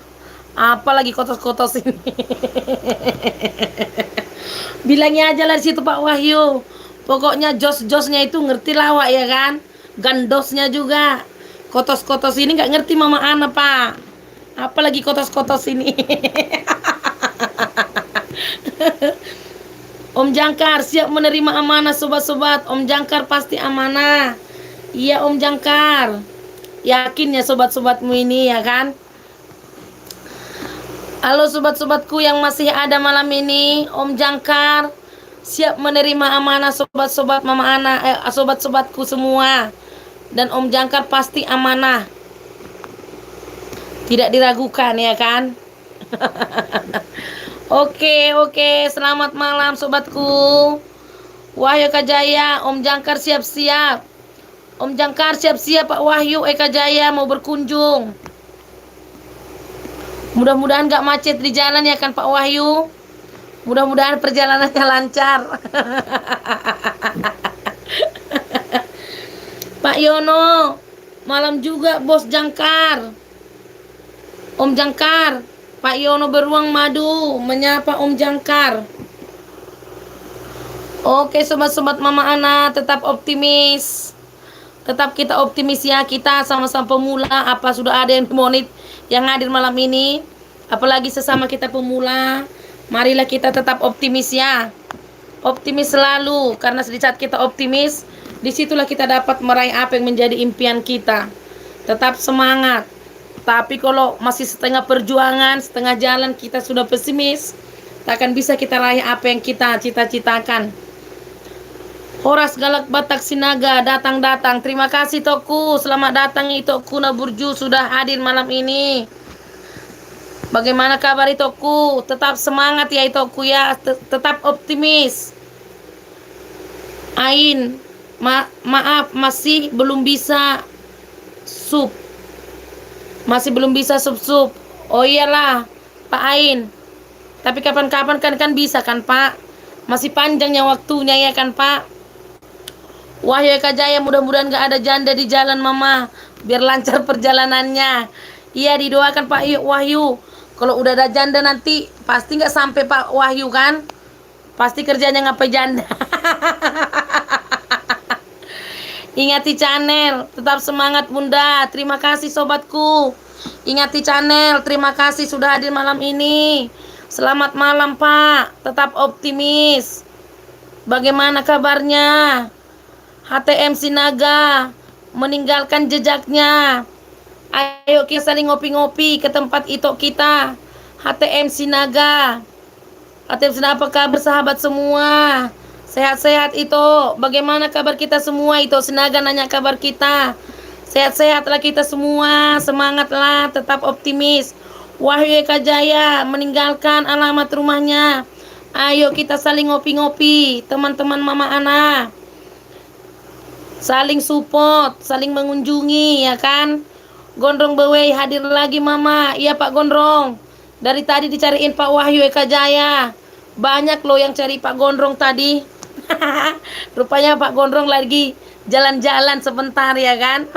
Apalagi kotos-kotos ini. Bilangnya aja lah di situ Pak Wahyu. Pokoknya jos-josnya itu ngerti lawak ya kan. Gandosnya juga. Kotos-kotos ini nggak ngerti Mama Ana Pak. Apalagi kotos-kotos ini. Om Jangkar siap menerima amanah sobat-sobat. Om Jangkar pasti amanah. Iya Om Jangkar. Yakin ya sobat-sobatmu ini ya kan? Halo sobat-sobatku yang masih ada malam ini. Om Jangkar siap menerima amanah sobat-sobat Mama Ana, sobat-sobatku semua. Dan Om Jangkar pasti amanah. Tidak diragukan ya kan? Oke, selamat malam sobatku. Wahyu Eka Jaya, Om Jangkar siap-siap. Om Jangkar siap-siap Pak Wahyu Eka Jaya mau berkunjung. Mudah-mudahan gak macet di jalan ya kan Pak Wahyu. Mudah-mudahan perjalanannya lancar. Pak Yono, malam juga Bos Jangkar. Om Jangkar, Pak Yono beruang madu menyapa Om Jangkar. Oke sobat-sobat Mama Ana, tetap optimis. Tetap kita optimis ya, kita sama-sama pemula. Apa sudah ada yang monit yang hadir malam ini? Apalagi sesama kita pemula. Marilah kita tetap optimis ya. Optimis selalu, karena di saat kita optimis, disitulah kita dapat meraih apa yang menjadi impian kita. Tetap semangat. Tapi kalau masih setengah perjuangan, setengah jalan kita sudah pesimis, tak akan bisa kita raih apa yang kita cita-citakan. Horas Galak Batak Sinaga datang-datang. Terima kasih Toku. Selamat datang Toku Naburju sudah hadir malam ini. Bagaimana kabar Toku? Tetap semangat ya Toku ya. Tetap optimis. Ain, maaf masih belum bisa sup. Masih belum bisa sup-sup. Oh iyalah Pak Ain. Tapi kapan-kapan kan bisa kan Pak. Masih panjangnya waktunya ya kan Pak. Wahyu Eka Jaya, mudah-mudahan gak ada janda di jalan Mama, biar lancar perjalanannya. Iya didoakan Pak Wahyu. Kalau udah ada janda nanti pasti gak sampai Pak Wahyu kan. Pasti kerjanya ngapain janda. Ingati channel, tetap semangat Bunda. Terima kasih sobatku. Ingati channel, terima kasih sudah hadir malam ini. Selamat malam Pak, tetap optimis. Bagaimana kabarnya? HTM Sinaga meninggalkan jejaknya. Ayo kita saling ngopi-ngopi ke tempat kita. HTM Sinaga. HTM Sinaga, apa kabar sahabat semua? Sehat-sehat Bagaimana kabar kita semua Sinaga nanya kabar kita. Sehat-sehatlah kita semua. Semangatlah, tetap optimis. Wahyu Eka Jaya meninggalkan alamat rumahnya. Ayo kita saling ngopi-ngopi, teman-teman Mama Ana. Saling support, saling mengunjungi ya kan. Gondrong Bewei hadir lagi Mama. Iya Pak Gondrong. Dari tadi dicariin Pak Wahyu Eka Jaya. Banyak loh yang cari Pak Gondrong tadi. Rupanya Pak Gondrong lagi jalan-jalan sebentar ya kan.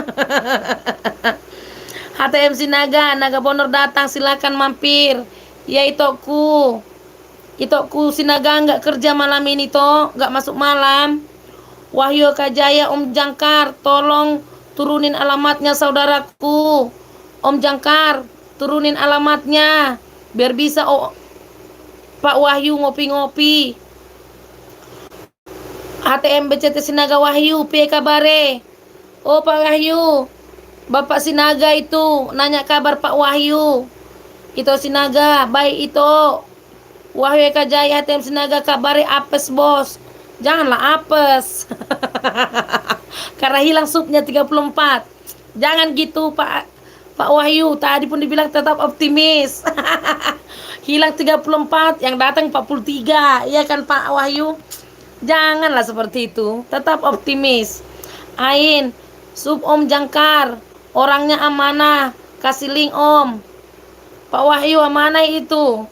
HTM Sinaga, Naga Bonor datang, silakan mampir. Ya Itoku Sinaga nggak kerja malam ini nggak masuk malam. Wahyu Eka Jaya, Om Jangkar, tolong turunin alamatnya saudaraku. Om Jangkar, turunin alamatnya biar bisa Pak Wahyu ngopi-ngopi. HTM BCT Sinaga Wahyu, piye kabare? Oh Pak Wahyu, Bapak Sinaga itu nanya kabar Pak Wahyu. Sinaga, baik Wahyu Eka Jaya, HTM Sinaga, kabare apes bos. Janganlah apes. Karena hilang supnya 34. Jangan gitu Pak Wahyu. Tadi pun dibilang tetap optimis. Hilang 34, yang datang 43. Iya kan Pak Wahyu? Janganlah seperti itu. Tetap optimis. Ain, sup Om Jangkar. Orangnya amanah. Kasih link Om. Pak Wahyu amanah itu.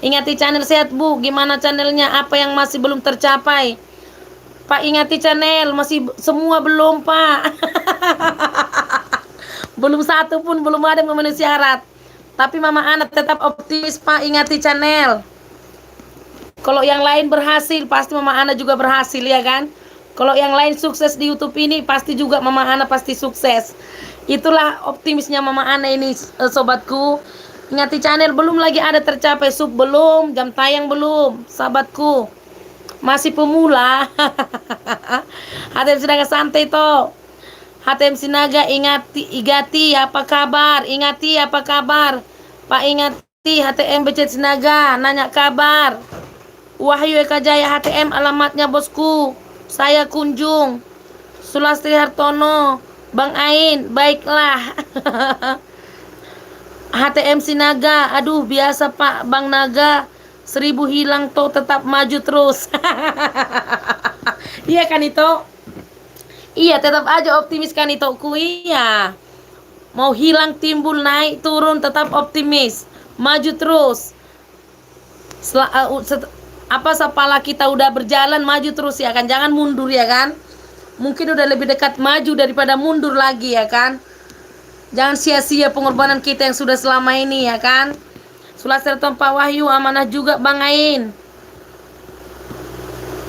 Ingati channel Sehat Bu. Gimana channelnya? Apa yang masih belum tercapai? Pak ingati channel. Masih semua belum Pak. Belum satu pun belum ada yang memenuhi syarat. Tapi Mama Ana tetap optimis Pak. Ingati channel. Kalau yang lain berhasil, pasti Mama Ana juga berhasil ya kan. Kalau yang lain sukses di YouTube ini, pasti juga Mama Ana pasti sukses. Itulah optimisnya Mama Ana ini, sobatku. Ingati channel belum lagi ada tercapai sub belum, jam tayang belum, sahabatku. Masih pemula. HTM Sinaga santai toh. HTM Sinaga Igati apa kabar? Ingati apa kabar? Pak Ingati HTM BC Sinaga nanya kabar. Wahyu Eka Jaya HTM alamatnya bosku. Saya kunjung. Sulastri Hartono, Bang Ain, baiklah. HTM Sinaga, aduh biasa Pak Bang Naga, 1000 hilang toh tetap maju terus. Iya kan itu? Iya tetap aja optimis kan itu ku iya. Mau hilang timbul naik turun tetap optimis, maju terus. Apa sepala kita udah berjalan maju terus ya kan, jangan mundur ya kan. Mungkin udah lebih dekat maju daripada mundur lagi ya kan. Jangan sia-sia pengorbanan kita yang sudah selama ini ya kan. Sulastri Pak Wahyu amanah juga Bang Ain.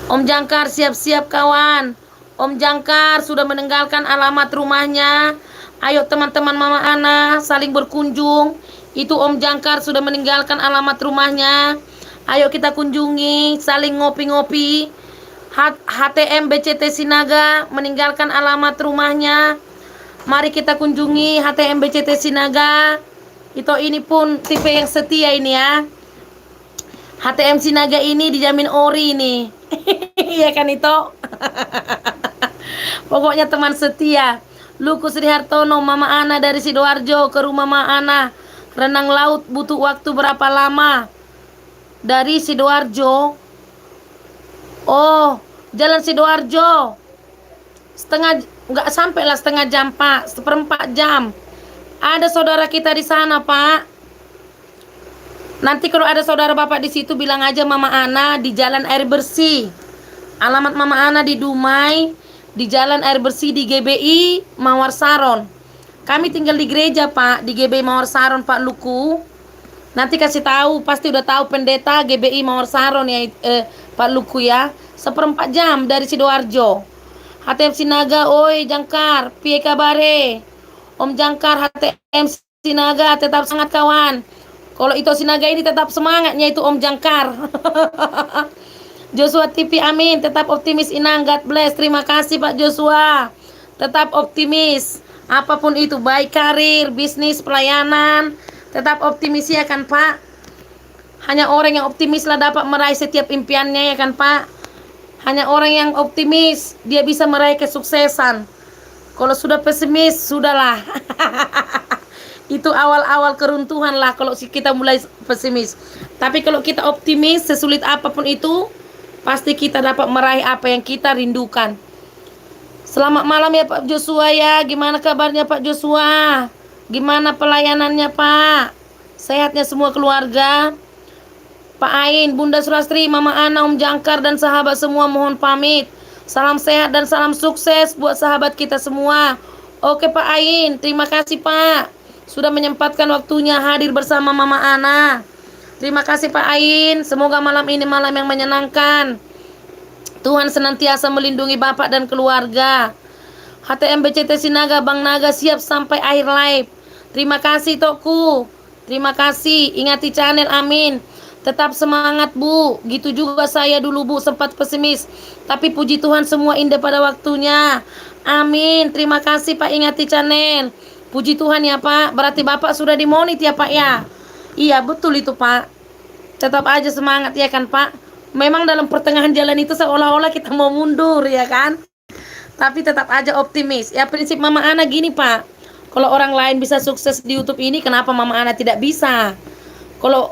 Om Jangkar siap-siap kawan. Om Jangkar sudah meninggalkan alamat rumahnya. Ayo teman-teman Mama Ana saling berkunjung. Itu Om Jangkar sudah meninggalkan alamat rumahnya. Ayo kita kunjungi, saling ngopi-ngopi. HTM BCT Sinaga meninggalkan alamat rumahnya. Mari kita kunjungi HTM BCT Sinaga. Itu ini pun tipe yang setia ini ya. HTM Sinaga ini dijamin ori ini. Iya kan itu. Pokoknya teman setia. Luku Sri Hartono, Mama Ana dari Sidoarjo ke rumah Mama Ana. Renang laut butuh waktu berapa lama? Dari Sidoarjo. Oh, jalan Sidoarjo. Nggak sampai lah setengah jam Pak, 1/4 jam. Ada saudara kita di sana Pak. Nanti kalau ada saudara Bapak di situ bilang aja Mama Ana di Jalan Air Bersih. Alamat Mama Ana di Dumai, di Jalan Air Bersih di GBI Mawar Saron. Kami tinggal di gereja Pak, di GBI Mawar Saron Pak Luku. Nanti kasih tahu, pasti udah tahu pendeta GBI Mawar Saron ya Pak Luku ya. 1/4 jam dari Sidoarjo. HTM Sinaga, oi Jangkar, piye kabare? Om Jangkar HTM Sinaga tetap semangat kawan. Kalau itu Sinaga ini tetap semangatnya itu Om Jangkar. Joshua TV amin, tetap optimis Inang, God bless. Terima kasih Pak Joshua. Tetap optimis. Apapun itu, baik karir, bisnis, pelayanan, tetap optimis ya kan Pak. Hanya orang yang optimis lah dapat meraih setiap impiannya ya kan Pak. Hanya orang yang optimis dia bisa meraih kesuksesan. Kalau sudah pesimis, sudahlah. Itu awal-awal keruntuhan lah kalau kita mulai pesimis. Tapi kalau kita optimis, sesulit apapun itu, pasti kita dapat meraih apa yang kita rindukan. Selamat malam ya Pak Joshua ya. Gimana kabarnya Pak Joshua? Gimana pelayanannya Pak? Sehatnya semua keluarga? Pak Ain, Bunda Sulastri, Mama Ana, Om Jangkar dan sahabat semua mohon pamit. Salam sehat dan salam sukses buat sahabat kita semua. Oke Pak Ain, terima kasih Pak. Sudah menyempatkan waktunya hadir bersama Mama Ana. Terima kasih Pak Ain. Semoga malam ini malam yang menyenangkan. Tuhan senantiasa melindungi Bapak dan keluarga. HTM BCT Sinaga, Bang Naga siap sampai akhir live. Terima kasih Tokku. Terima kasih. Ingati channel, amin. Tetap semangat Bu. Gitu juga saya dulu Bu, sempat pesimis. Tapi puji Tuhan semua indah pada waktunya. Amin. Terima kasih Pak Ingati channel. Puji Tuhan ya Pak. Berarti Bapak sudah dimonit ya Pak ya. Iya betul itu Pak. Tetap aja semangat ya kan Pak. Memang dalam pertengahan jalan itu seolah-olah kita mau mundur ya kan. Tapi tetap aja optimis. Ya prinsip Mama Ana gini Pak. Kalau orang lain bisa sukses di YouTube ini, kenapa Mama Ana tidak bisa? Kalau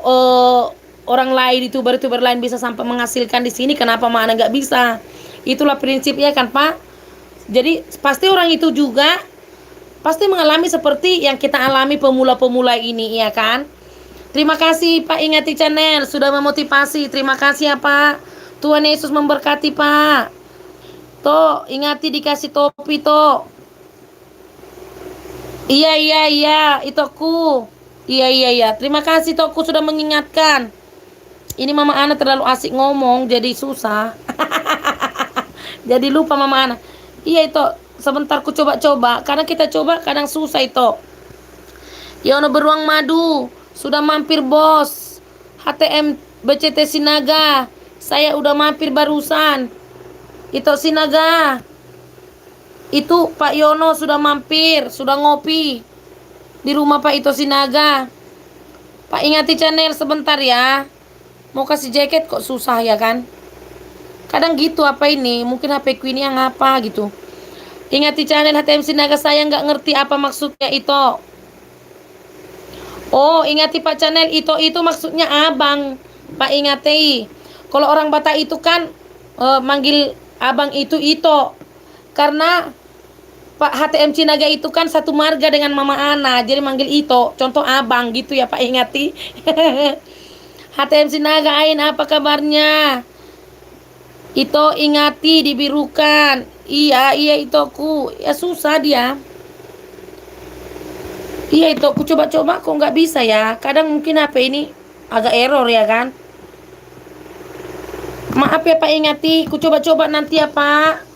orang lain, youtuber lain bisa sampai menghasilkan di sini, kenapa Mama Ana nggak bisa? Itulah prinsipnya kan Pak. Jadi pasti orang itu juga pasti mengalami seperti yang kita alami pemula-pemula ini ya kan. Terima kasih Pak Ingati channel sudah memotivasi. Terima kasih ya Pak. Tuhan Yesus memberkati Pak. Toh ingati dikasih topi toh. Iya itoku. Iya. Terima kasih Toku sudah mengingatkan. Ini Mama Ana terlalu asik ngomong jadi susah. Jadi lupa Mama Ana. Iya itu sebentar ku coba-coba. Karena kita coba kadang susah itu. Yono Beruang Madu sudah mampir bos. HTM BCT Sinaga. Saya udah mampir barusan. Itu Sinaga. Itu Pak Yono sudah mampir, sudah ngopi di rumah Pak Ito Sinaga. Pak ingati channel sebentar ya. Mau kasih jaket kok susah ya kan? Kadang gitu apa ini? Mungkin HP ku ini yang apa gitu. Ingati channel HTM Sinaga, saya nggak ngerti apa maksudnya itu. Oh, ingati Pak channel itu maksudnya abang. Pak ingati. Kalau orang Batak itu kan manggil abang itu. Karena Pak HTM Sinaga itu kan satu marga dengan Mama Ana, jadi manggil Ito, contoh abang gitu ya Pak ingati. HTM Sinaga Ain, apa kabarnya? Ito ingati dibirukan. Iya Itoku, ya susah dia. Iya Itoku, coba-coba kok nggak bisa ya. Kadang mungkin HP ini agak error ya kan. Maaf ya Pak ingati, ku coba-coba nanti ya Pak.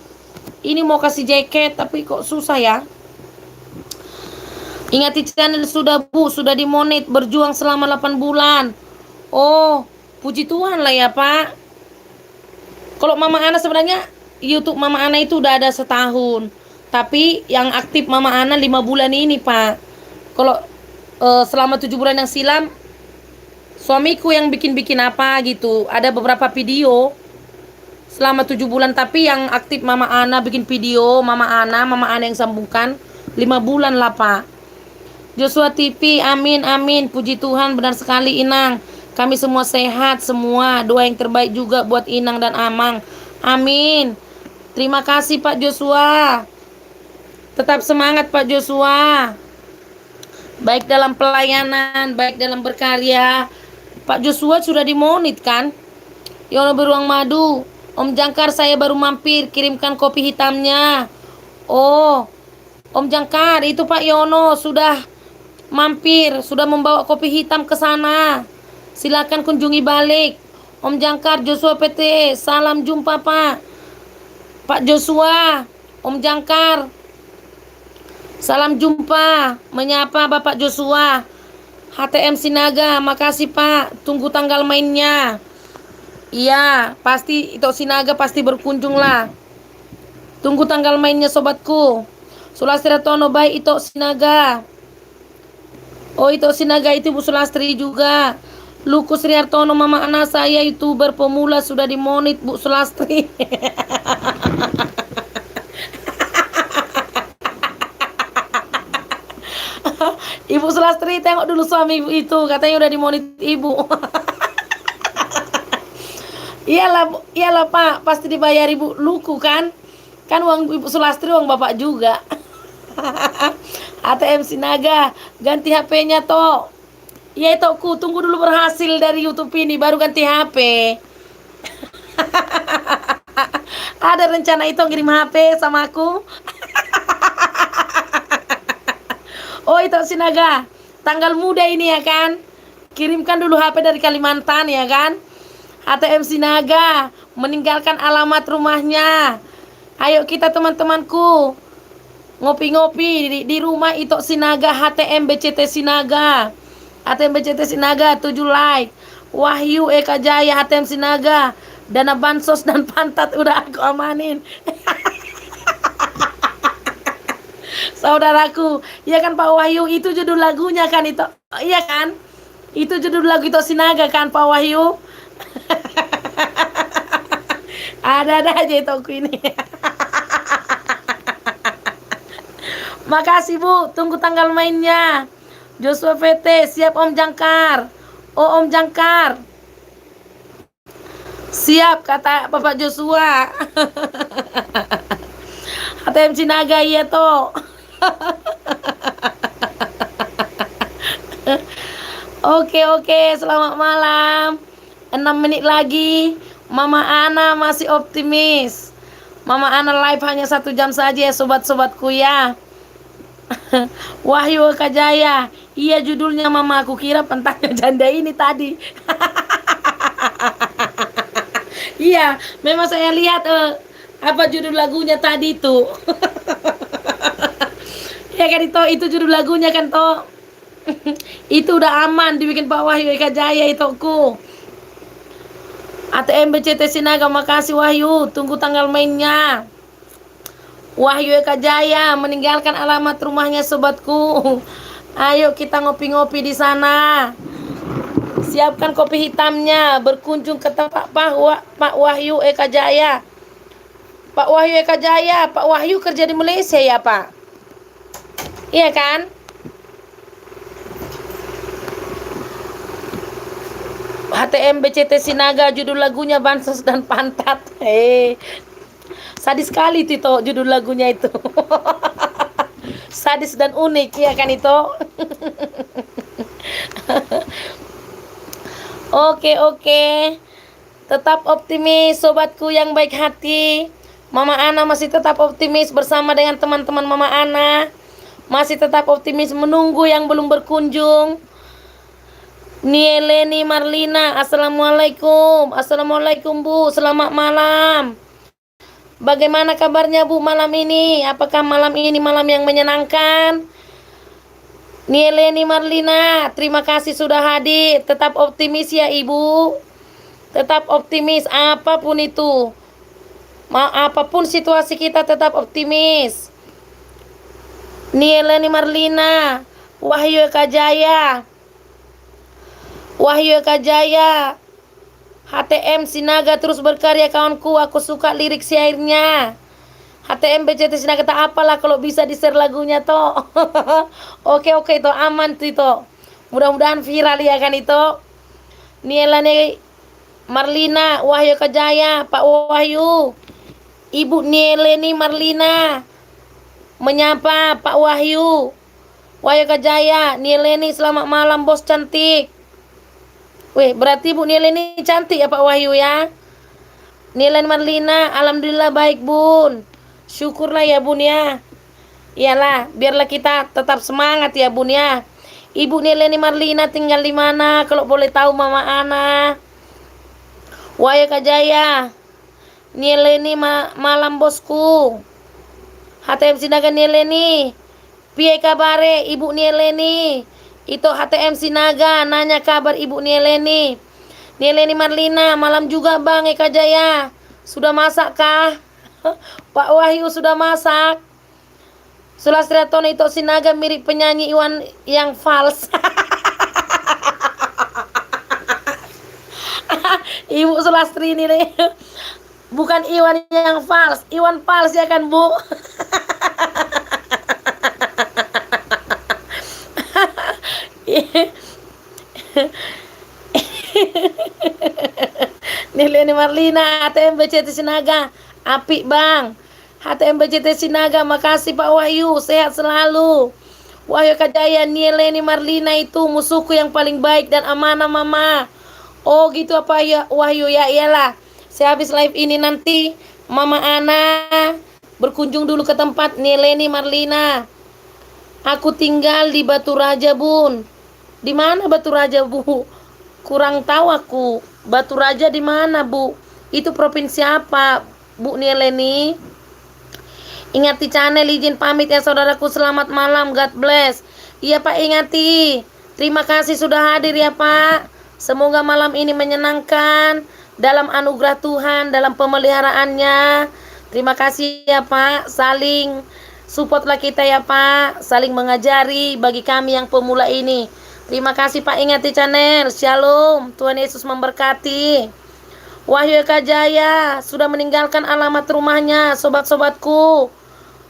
Ini mau kasih jaket tapi kok susah ya. Ingati channel sudah Bu, sudah dimonet, berjuang selama 8 bulan. Oh, puji Tuhan lah ya Pak. Kalau Mama Ana sebenarnya YouTube Mama Ana itu udah ada setahun. Tapi yang aktif Mama Ana 5 bulan ini Pak. Kalau selama 7 bulan yang silam suamiku yang bikin-bikin apa gitu. Ada beberapa video selama 7 bulan, tapi yang aktif Mama Ana bikin video, Mama Ana yang sambungkan 5 bulan lah Pak. Joshua TV, amin, puji Tuhan, benar sekali Inang. Kami semua sehat semua, doa yang terbaik juga buat Inang dan Amang. Amin. Terima kasih Pak Joshua. Tetap semangat Pak Joshua. Baik dalam pelayanan, baik dalam berkarya. Pak Joshua sudah dimonit kan? Yono Beruang Madu. Om Jangkar, saya baru mampir, kirimkan kopi hitamnya. Oh, Om Jangkar, itu Pak Yono sudah mampir, sudah membawa kopi hitam ke sana. Silakan kunjungi balik. Om Jangkar, Joshua PT, salam jumpa Pak. Pak Joshua, Om Jangkar, salam jumpa. Menyapa Bapak Joshua. HTM Sinaga, makasih Pak. Tunggu tanggal mainnya. Iya, pasti Ito Sinaga pasti berkunjung lah. Tunggu tanggal mainnya sobatku. Sulastri Tono baik Ito Sinaga. Oh, Ito Sinaga itu Bu Sulastri juga. Lukus Riartono, Mama Ana saya YouTuber pemula sudah dimonit Bu Sulastri. Ibu Sulastri tengok dulu suami ibu itu, katanya udah dimonit ibu. Iyalah Pak, pasti dibayar Ibu Luku kan? Kan uang Ibu Sulastri uang Bapak juga. ATM Sinaga, ganti HP-nya toh. Iya Toku, tunggu dulu berhasil dari YouTube ini baru ganti HP. Ada rencana itu ngirim HP sama aku. Oh itu Sinaga, tanggal muda ini ya kan? Kirimkan dulu HP dari Kalimantan ya kan? HTM Sinaga, meninggalkan alamat rumahnya. Ayo kita teman-temanku ngopi-ngopi di rumah Ito Sinaga, HTM BCT Sinaga. HTM BCT Sinaga 7 like. Wahyu Eka Jaya HTM Sinaga. Dana bansos dan pantat udah aku amanin. Saudaraku, ya kan Pak Wahyu, itu judul lagunya kan itu. Iya kan? Itu judul lagu Ito Sinaga kan Pak Wahyu. Ada aja itu aku ini. Makasih Bu, tunggu tanggal mainnya. Joshua VT, siap Om Jangkar. Oh Om Jangkar, siap kata Bapak Joshua. HTM Sinaga iya toh. Oke, selamat malam. 6 menit lagi. Mama Ana masih optimis. Mama Ana live hanya 1 jam saja ya sobat-sobatku ya. Wahyu Kajaya. Iya judulnya Mama, aku kira pentangnya janda ini tadi. Iya, memang saya lihat apa judul lagunya tadi itu. Iya kan itu judul lagunya kan toh. Itu udah aman dibikin Pak Wahyu Eka Jaya itu ku. ATM BCT Sinaga, makasih Wahyu, tunggu tanggal mainnya. Wahyu Eka Jaya meninggalkan alamat rumahnya sobatku. Ayo kita ngopi-ngopi di sana. Siapkan kopi hitamnya, berkunjung ke tempat Pak Wahyu Eka Jaya. Pak Wahyu Eka Jaya, Pak Wahyu kerja di Malaysia ya Pak? Iya kan? HTM BCT Sinaga, judul lagunya Bansos dan Pantat. Sadis sekali itu judul lagunya itu. Sadis dan unik ya kan itu. Oke. Tetap optimis sobatku yang baik hati. Mama Ana masih tetap optimis bersama dengan teman-teman Mama Ana. Masih tetap optimis menunggu yang belum berkunjung. Nieleni Marlina, assalamualaikum. Assalamualaikum Bu, selamat malam. Bagaimana kabarnya Bu malam ini? Apakah malam ini malam yang menyenangkan? Nieleni Marlina, terima kasih sudah hadir. Tetap optimis ya Ibu. Tetap optimis apapun itu. Apapun situasi kita tetap optimis. Nieleni Marlina, Wahyu Eka Jaya. Wahyu Eka Jaya, HTM Sinaga terus berkarya kawanku, aku suka lirik syairnya. HTM BCT Sinaga tak apalah kalau bisa di-share lagunya toh. Oke itu aman tuh itu. Mudah-mudahan viral ya kan itu. Nielani Marlina, Wahyu Eka Jaya, Pak Wahyu. Ibu Nielani Marlina menyapa Pak Wahyu. Wahyu Eka Jaya, Nielani selamat malam bos cantik. Weh, berarti Bu Nieleni cantik ya Pak Wahyu ya. Nieleni Marlina, alhamdulillah baik Bun. Syukurlah ya Bun ya. Iyalah, biarlah kita tetap semangat ya Bun ya. Ibu Nieleni Marlina tinggal di mana kalau boleh tahu Mama Ana? Wahyu Eka Jaya, Nieleni malam bosku. HTM Sinaga Nieleni. Piye kabare Ibu Nieleni? Itu HTM Sinaga nanya kabar Ibu Nieleni. Nieleni Marlina, malam juga Bang Eka Jaya. Sudah masak kah? Pak Wahyu sudah masak. Sulastriatono itu Sinaga mirip penyanyi Iwan yang fals. Ibu Sulastri ini nih. Bukan Iwan yang fals, Iwan fals ya kan Bu? Nieleni Marlina, HTM BCT Sinaga, apik Bang. HTM BCT Sinaga, makasih Pak Wahyu, sehat selalu. Wahyu Eka Jaya, Nieleni Marlina itu musuhku yang paling baik dan amanah Mama. Oh gitu apa ya Wahyu ya, iyalah. Saya habis live ini nanti Mama Ana berkunjung dulu ke tempat Nieleni Marlina. Aku tinggal di Batu Raja Bun. Di mana Batu Raja Bu? Kurang tahu aku. Batu Raja di mana Bu? Itu provinsi apa Bu Nieleni? Ingati channel, izin pamit ya saudaraku, selamat malam, God bless. Iya Pak, ingati. Terima kasih sudah hadir ya Pak. Semoga malam ini menyenangkan dalam anugerah Tuhan, dalam pemeliharaannya. Terima kasih ya Pak. Saling supportlah kita ya Pak. Saling mengajari bagi kami yang pemula ini. Terima kasih Pak, ingati channel. Shalom, Tuhan Yesus memberkati. Wahyu Eka Jaya sudah meninggalkan alamat rumahnya, sobat-sobatku.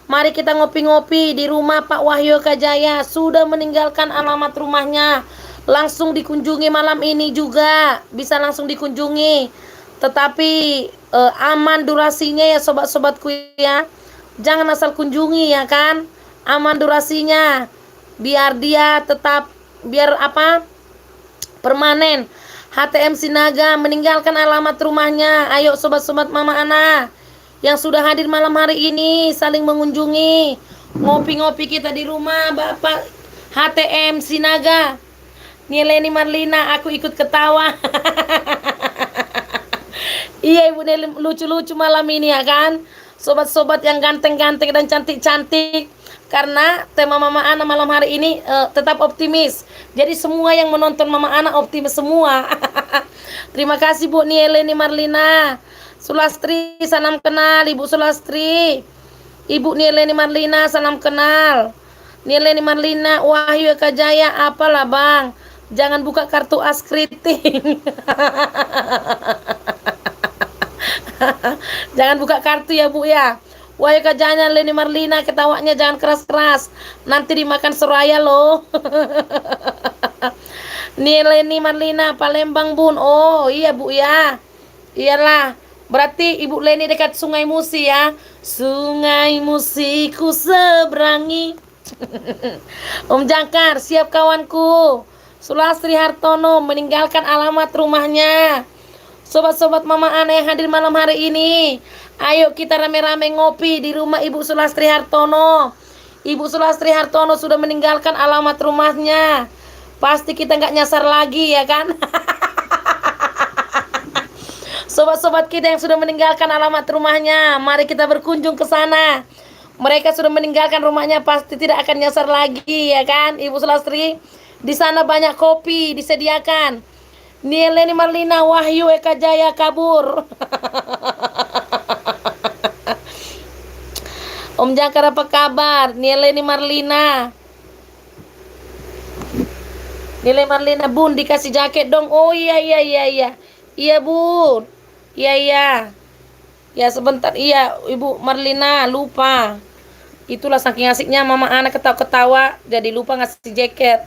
Mari kita ngopi-ngopi di rumah Pak Wahyu Eka Jaya. Sudah meninggalkan alamat rumahnya. Langsung dikunjungi malam ini juga. Bisa langsung dikunjungi. Tetapi aman durasinya ya sobat-sobatku ya. Jangan asal kunjungi ya kan. Aman durasinya. Biar dia tetap permanen. HTM Sinaga meninggalkan alamat rumahnya. Ayo sobat-sobat Mama Ana yang sudah hadir malam hari ini, saling mengunjungi, ngopi-ngopi kita di rumah Bapak HTM Sinaga. Nieleni Marlina, aku ikut ketawa. Iya Ibu Neli, lucu-lucu malam ini ya kan. Sobat-sobat yang ganteng-ganteng dan cantik-cantik, karena tema Mama Ana malam hari ini tetap optimis. Jadi semua yang menonton Mama Ana optimis semua. Terima kasih Bu Nieleni Marlina. Sulastri, salam kenal Ibu Sulastri. Ibu Nieleni Marlina, salam kenal. Nieleni Marlina, Wahyu Eka Jaya, apalah Bang? Jangan buka kartu as kriting. Jangan buka kartu ya Bu ya. Wahyu Eka Jaya, Leni Marlina, ketawanya jangan keras-keras. Nanti dimakan Soraya loh. Nieleni Marlina, Palembang Bun. Oh iya Bu ya. Iyalah. Berarti Ibu Leni dekat Sungai Musi ya. Sungai Musi ku seberangi. Om Jangkar, siap kawanku. Sulastri Hartono meninggalkan alamat rumahnya. Sobat-sobat Mama Ana yang hadir malam hari ini, ayo kita rame-rame ngopi di rumah Ibu Sulastri Hartono. Ibu Sulastri Hartono sudah meninggalkan alamat rumahnya. Pasti kita nggak nyasar lagi ya kan? Sobat-sobat kita yang sudah meninggalkan alamat rumahnya, mari kita berkunjung ke sana. Mereka sudah meninggalkan rumahnya, pasti tidak akan nyasar lagi ya kan Ibu Sulastri. Di sana banyak kopi disediakan. Nieleni Marlina, Wahyu Eka Jaya kabur. Om Jangkar apa kabar? Nieleni Marlina. Nieleni Marlina, Bun dikasih jaket dong. Oh iya. Iya Bun. Iya. Ya sebentar, iya Ibu Marlina lupa. Itulah saking asiknya Mama Ana ketawa-ketawa jadi lupa ngasih jaket.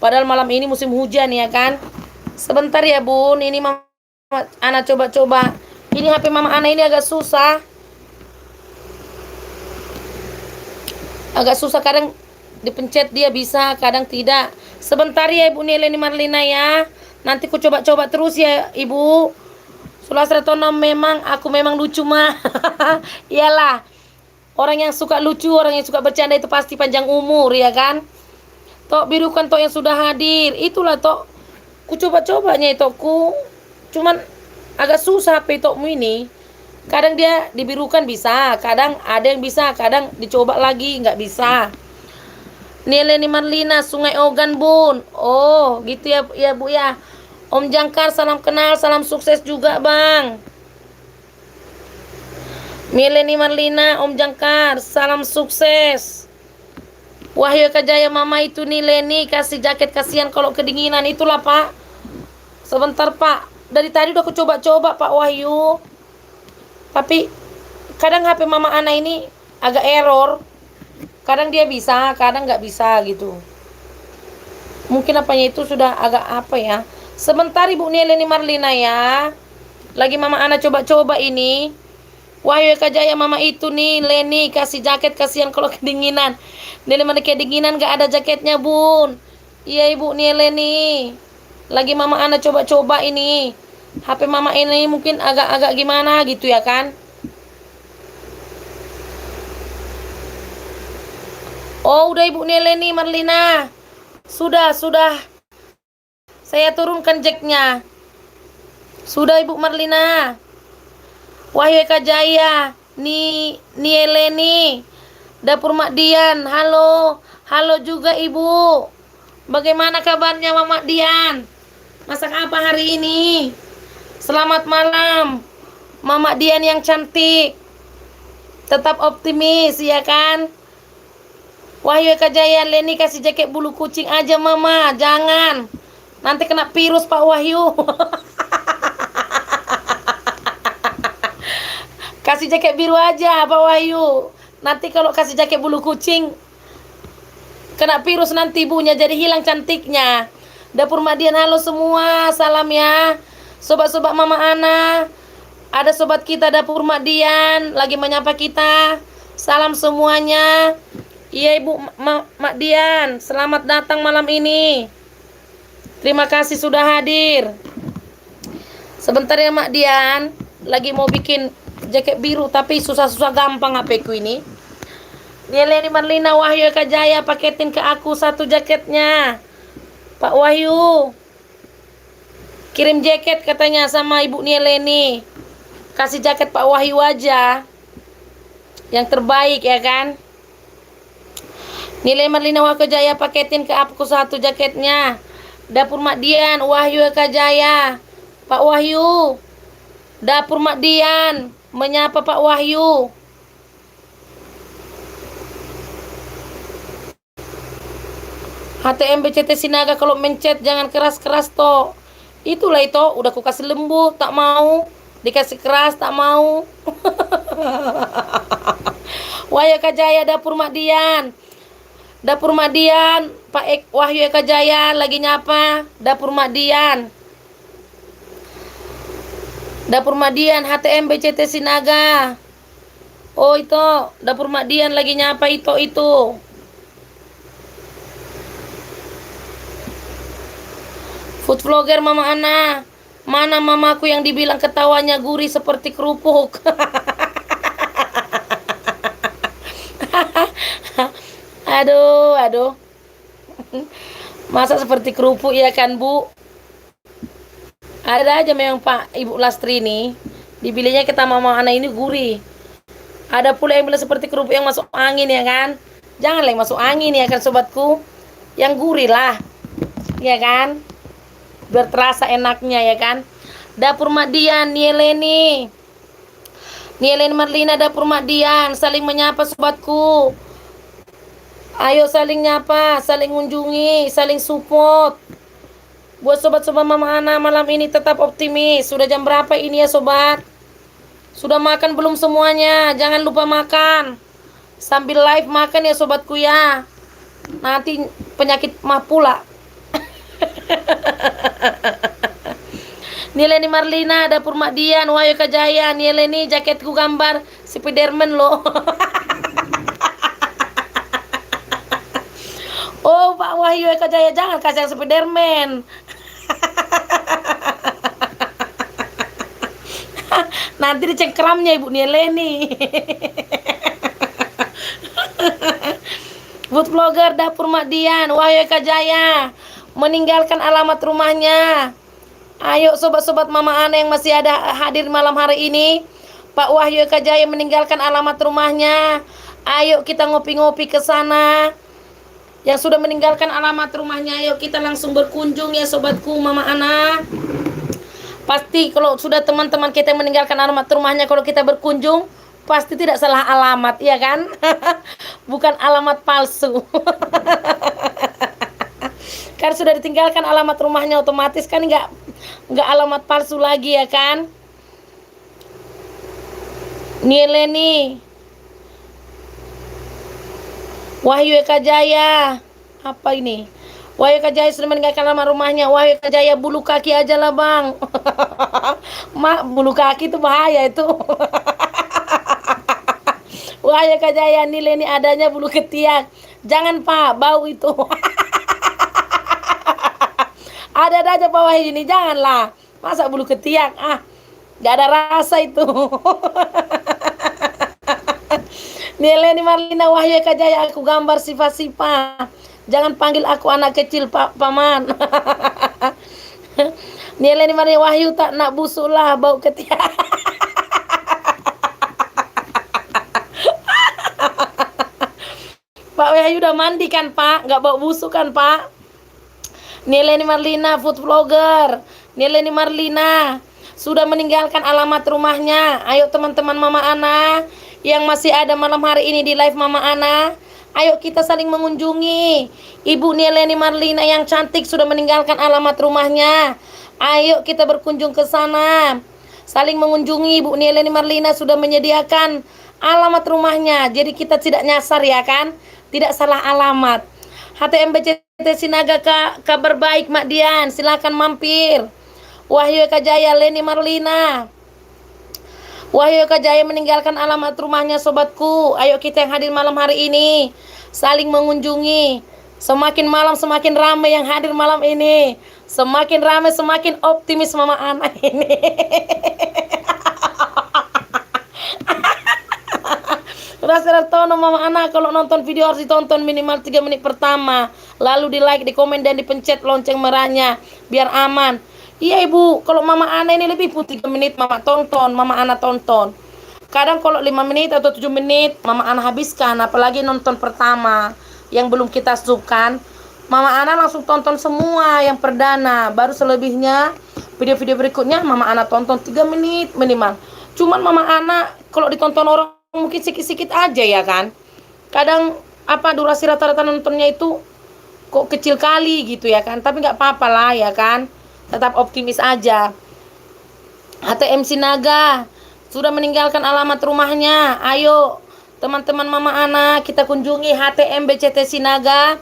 Padahal malam ini musim hujan ya kan. Sebentar ya Bun, ini Mama Ana coba-coba. Ini HP Mama Ana ini agak susah. Agak susah, kadang dipencet dia bisa, kadang tidak. Sebentar ya Ibu Nieleni Marlina ya. Nanti ku coba-coba terus ya Ibu. Sulastri Hartono, memang aku memang lucu mah. Iyalah. Orang yang suka lucu, orang yang suka bercanda itu pasti panjang umur ya kan. Tok birukan tok yang sudah hadir. Itulah tok. Ku coba-cobanya itu ku. Cuman agak susah HP tokmu ini. Kadang dia dibirukan bisa, kadang ada yang bisa, kadang dicoba lagi nggak bisa. Nieleni Marlina, Sungai Ogan Bun. Oh gitu ya Bu ya. Om Jangkar, salam kenal, salam sukses juga Bang. Nieleni Marlina, Om Jangkar, salam sukses. Wahyu Eka Jaya, Mama itu Nieleni kasih jaket, kasihan kalau kedinginan. Itulah Pak. Sebentar Pak. Dari tadi udah aku coba-coba Pak Wahyu. Tapi kadang HP Mama Ana ini agak error. Kadang dia bisa, kadang nggak bisa gitu. Mungkin apanya itu sudah agak apa ya. Sebentar Ibu Nieleni Marlina ya. Lagi Mama Ana coba-coba ini. Wahyu Eka Jaya, Mama itu nih Leni kasih jaket, kasihan kalau kedinginan. Nieleni kedinginan gak ada jaketnya Bun. Iya Ibu Nieleni. Lagi Mama Ana coba-coba ini. HP Mama ini mungkin agak-agak gimana gitu ya kan. Oh udah Ibu Nieleni Marlina. Sudah. Saya turunkan jacknya. Sudah Ibu Marlina. Wahyu Eka Jaya, Nieleni, Dapur Mak Dian, halo juga Ibu. Bagaimana kabarnya Mama Dian? Masak apa hari ini? Selamat malam, Mama Dian yang cantik. Tetap optimis ya kan? Wahyu Eka Jaya, Leni kasih jaket bulu kucing aja Mama, jangan. Nanti kena virus Pak Wahyu. Kasih jaket biru aja Pak Wahyu. Nanti kalau kasih jaket bulu kucing kena virus nanti ibunya, jadi hilang cantiknya. Dapur Madian, halo semua, salam ya. Sobat-sobat Mama Ana. Ada sobat kita Dapur Madian lagi menyapa kita. Salam semuanya. Iya Ibu Mak Dian, selamat datang malam ini. Terima kasih sudah hadir. Sebentar ya Mak Dian, lagi mau bikin jaket biru tapi susah-susah gampang HP ku ini. Nieleni Marlina, Wahyu Eka Jaya, paketin ke aku satu jaketnya Pak Wahyu. Kirim jaket katanya sama Ibu Nieleni. Kasih jaket Pak Wahyu aja, yang terbaik ya kan. Nilai Marlina Wahyu Jaya paketin ke aku satu jaketnya. Dapur Mak Dian, Wahyu Eka Jaya. Pak Wahyu. Dapur Mak Dian menyapa Pak Wahyu. HTM BCT Sinaga kalau mencet jangan keras-keras toh. Itulah itu, udah aku kasih lembut, tak mau. Dikasih keras, tak mau. Wahyu Eka Jaya, Dapur Mak Dian. Dapur Mak Dian, Wahyu Eka Jaya lagi nyapa. Dapur Mak Dian. Dapur Mak Dian, HTM BCT Sinaga. Oh itu, Dapur Mak Dian lagi nyapa itu. Food vlogger Mama Ana. Mana mamaku yang dibilang ketawanya gurih seperti kerupuk. Aduh. Masa seperti kerupuk ya kan, Bu? Ada aja memang Pak Ibu Lastri ini. Dibilangnya kita Mama Ana ini gurih. Ada pula yang bilang seperti kerupuk yang masuk angin ya kan? Janganlah yang masuk angin ya kan sobatku. Yang gurih lah. Ya kan? Biar terasa enaknya ya kan. Dapur Mak Dian, Nieleni Marlina, Dapur Mak Dian, saling menyapa sobatku. Ayo saling nyapa, saling kunjungi, saling support. Buat sobat-sobat Mama Ana malam ini tetap optimis. Sudah jam berapa ini ya sobat? Sudah makan belum semuanya? Jangan lupa makan. Sambil live makan ya sobatku ya. Nanti penyakit mah pula. Nieleni Marlina, Dapur Mak Dian, Wahyu Eka Jaya. Nieleni jaketku gambar Spiderman loh. Oh Pak Wahyu Eka Jaya, jangan kasih yang Spiderman. Nanti dicengkeramnya Ibu Nieleni. Food vlogger Dapur Mak Dian, Wahyu Eka Jaya meninggalkan alamat rumahnya. Ayo sobat-sobat Mama Ana yang masih ada hadir malam hari ini. Pak Wahyu Eka Jaya meninggalkan alamat rumahnya. Ayo kita ngopi-ngopi ke sana. Yang sudah meninggalkan alamat rumahnya, ayo kita langsung berkunjung ya sobatku Mama Ana. Pasti kalau sudah teman-teman kita meninggalkan alamat rumahnya, kalau kita berkunjung pasti tidak salah alamat, ya kan? Bukan alamat palsu. Kan sudah ditinggalkan alamat rumahnya, otomatis kan nggak alamat palsu lagi ya kan? Nieleni, Wahyu Eka Jaya, apa ini? Wahyu Eka Jaya sudah meninggalkan alamat rumahnya. Wahyu Eka Jaya, bulu kaki aja lah bang. Mak, bulu kaki itu bahaya itu. Wahyu Eka Jaya, nilai ini adanya bulu ketiak. Jangan Pak, bau itu. Ada aja Pak Wahyu ini, janganlah. Masa bulu ketiak? Gak ada rasa itu. Nieleni Marlina, Wahyu Eka Jaya, aku gambar sifat-sifat. Jangan panggil aku anak kecil Paman. Nieleni Marlina, Wahyu tak nak busuk lah, bau ketiak. Pak Wahyu udah mandi kan Pak? Nggak bau busuk kan Pak? Nieleni Marlina, food vlogger. Nieleni Marlina sudah meninggalkan alamat rumahnya. Ayo teman-teman Mama Ana yang masih ada malam hari ini di live Mama Ana, ayo kita saling mengunjungi. Ibu Nieleni Marlina yang cantik sudah meninggalkan alamat rumahnya. Ayo kita berkunjung ke sana. Saling mengunjungi. Ibu Nieleni Marlina sudah menyediakan alamat rumahnya. Jadi kita tidak nyasar ya kan? Tidak salah alamat. HTMBCT Sinaga kabar baik Mak Dian. Silakan mampir. Wahyu Eka Jaya, Leni Marlina. Wahyu Eka Jaya meninggalkan alamat rumahnya sobatku. Ayo kita yang hadir malam hari ini saling mengunjungi. Semakin malam semakin ramai yang hadir malam ini. Semakin ramai semakin optimis Mama Ana ini. Rasa tono Mama Ana kalau nonton video harus ditonton minimal 3 menit pertama. Lalu di like, di komen dan dipencet lonceng merahnya biar aman. Iya Ibu, kalau Mama Ana ini lebih 3 menit Mama Ana tonton. Kadang kalau 5 menit atau 7 menit Mama Ana habiskan, apalagi nonton pertama. yang belum kita subkan. Mama Ana langsung tonton semua yang perdana. Baru selebihnya video-video berikutnya Mama Ana tonton 3 menit minimal. Cuman Mama Ana kalau ditonton orang mungkin sikit-sikit aja ya kan. Kadang durasi rata-rata nontonnya itu kok kecil kali gitu ya kan. Tapi nggak apa-apa lah ya kan. Tetap optimis aja. HTM Sinaga sudah meninggalkan alamat rumahnya. Ayo teman-teman Mama Ana, kita kunjungi HTM BCT Sinaga.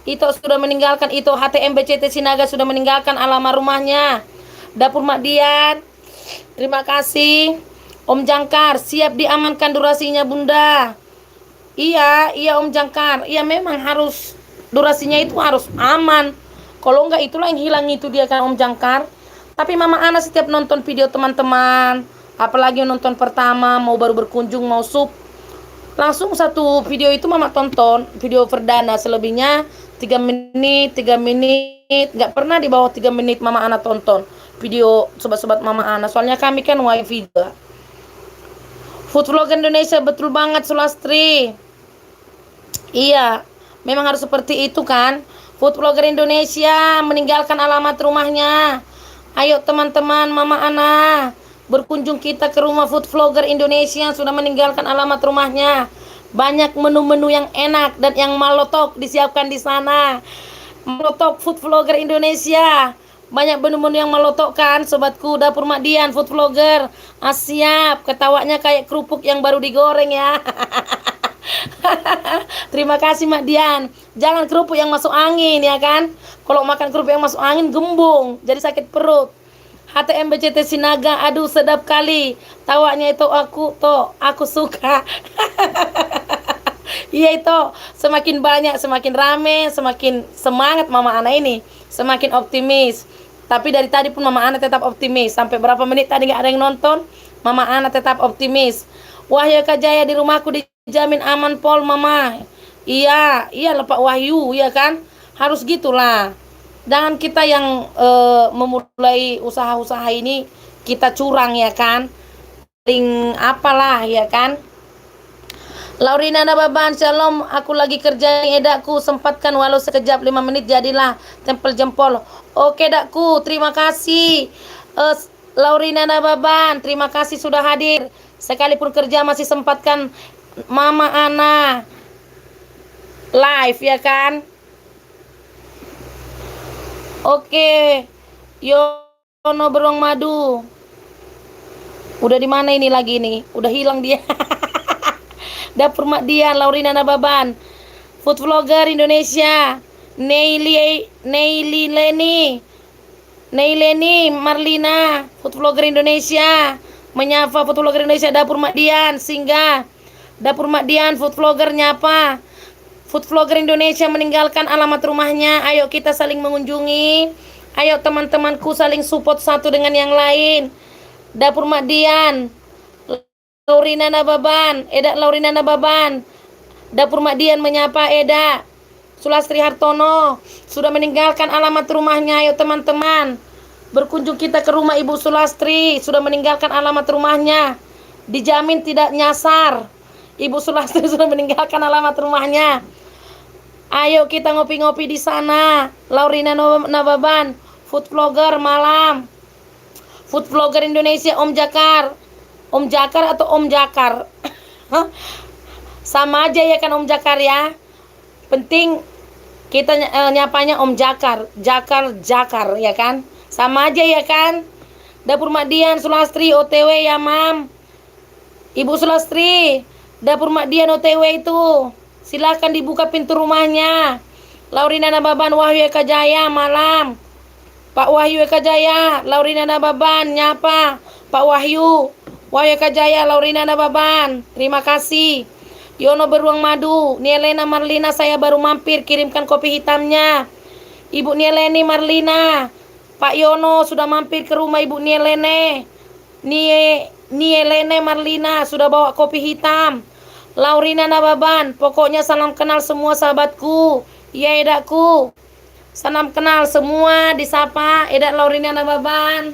Itu sudah meninggalkan, itu HTM BCT Sinaga sudah meninggalkan alamat rumahnya. Dapur Mak Dian, terima kasih. Om Jangkar, siap diamankan durasinya Bunda. Iya Om Jangkar. Iya memang harus, durasinya itu harus aman. Kalau enggak itulah yang hilang itu dia kan Om Jangkar. Tapi Mama Ana setiap nonton video teman-teman, apalagi nonton pertama, mau baru berkunjung, mau sub, langsung satu video itu Mama tonton, video perdana. Selebihnya 3 menit, nggak pernah di bawah 3 menit Mama Ana tonton video sobat-sobat Mama Ana. Soalnya kami kan wifi juga. Food vlogger Indonesia, betul banget Sulastri. Iya, memang harus seperti itu kan. Food vlogger Indonesia meninggalkan alamat rumahnya. Ayo teman-teman Mama Ana, berkunjung kita ke rumah food vlogger Indonesia yang sudah meninggalkan alamat rumahnya. Banyak menu-menu yang enak dan yang malotok disiapkan di sana. Malotok food vlogger Indonesia. Banyak menu-menu yang malotok kan sobatku. Dapur Mak Dian food vlogger. Siap, ketawanya kayak kerupuk yang baru digoreng ya. Terima kasih Mak Dian. Jangan kerupuk yang masuk angin ya kan. Kalau makan kerupuk yang masuk angin gembung, jadi sakit perut. HTM BCT Sinaga, aduh sedap kali. Tawanya itu aku suka. Iya itu, semakin banyak, semakin rame, semakin semangat Mama Ana ini, semakin optimis. Tapi dari tadi pun Mama Ana tetap optimis. Sampai berapa menit tadi nggak ada yang nonton, Mama Ana tetap optimis. Wahyu Kajaya, di rumahku dijamin aman pol Mama. Iya Pak Wahyu, ya kan? Harus gitulah. Jangan kita yang memulai usaha-usaha ini kita curang ya kan. Apalah ya kan. Laurina Nababan, shalom, aku lagi kerja nih edaku, sempatkan walau sekejap 5 menit jadilah tempel jempol. Oke dakku, terima kasih. Laurina Nababan, terima kasih sudah hadir. Sekalipun kerja masih sempatkan Mama Ana live ya kan. Oke, Yono Beruang Madu. Udah di mana ini lagi nih? Udah hilang dia. Dapur Mak Dian, Laurina Nababan, food vlogger Indonesia, Neili Leni, Marlina, food vlogger Indonesia, menyapa food vlogger Indonesia. Dapur Mak Dian, singgah. Dapur Mak Dian, food vlogger nyapa. Food vlogger Indonesia meninggalkan alamat rumahnya. Ayo kita saling mengunjungi. Ayo teman-temanku saling support satu dengan yang lain. Dapur Mak Dian, Laurina Nababan, Laurina Nababan. Dapur Mak Dian menyapa Eda. Sulastri Hartono sudah meninggalkan alamat rumahnya. Ayo teman-teman, berkunjung kita ke rumah Ibu Sulastri. Sudah meninggalkan alamat rumahnya. Dijamin tidak nyasar. Ibu Sulastri sudah meninggalkan alamat rumahnya. Ayo kita ngopi-ngopi di sana. Laurina Nababan, food vlogger malam. Food vlogger Indonesia, Om Jakar. Om Jakar atau Om Jakar? Sama aja ya kan Om Jakar ya. Penting kita nyapanya Om Jakar. Jakar ya kan. Sama aja ya kan. Dapur Mak Dian, Sulastri OTW ya Mam. Ibu Sulastri, Dapur Mak Dian OTW itu. Silakan dibuka pintu rumahnya. Laurina Nababan, Wahyu Eka Jaya malam. Pak Wahyu Eka Jaya, Laurina Nababan nyapa. Pak Wahyu Eka Jaya, Laurina Nababan, terima kasih. Yono Beruang Madu, Nielena Marlina, saya baru mampir, kirimkan kopi hitamnya. Ibu Nieleni Marlina, Pak Yono sudah mampir ke rumah Ibu Nielene. Nielene Marlina sudah bawa kopi hitam. Laurina Nababan, pokoknya salam kenal semua sahabatku. Iya edaku, salam kenal semua, disapa Edak Laurina Nababan.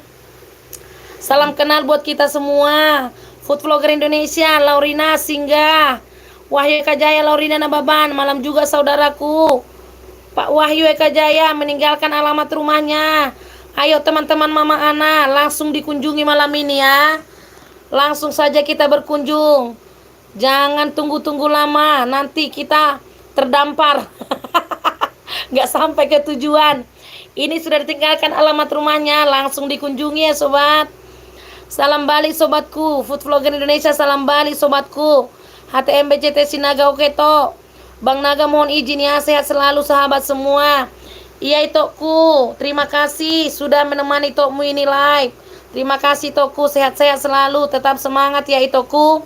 Salam kenal buat kita semua. Food vlogger Indonesia, Laurina singgah. Wahyu Eka Jaya, Laurina Nababan, malam juga saudaraku. Pak Wahyu Eka Jaya meninggalkan alamat rumahnya. Ayo teman-teman Mama Ana, langsung dikunjungi malam ini ya. Langsung saja kita berkunjung. Jangan tunggu-tunggu lama, nanti kita terdampar. Nggak sampai ke tujuan. Ini sudah ditinggalkan alamat rumahnya, langsung dikunjungi ya sobat. Salam balik sobatku, Food Vlogger Indonesia, salam balik sobatku. HTMBCT Sinaga Oketo. Bang Naga mohon izin ya, sehat selalu sahabat semua. Iya Tokku, terima kasih sudah menemani Tokmu ini live. Terima kasih Tokku, sehat-sehat selalu, tetap semangat ya Tokku.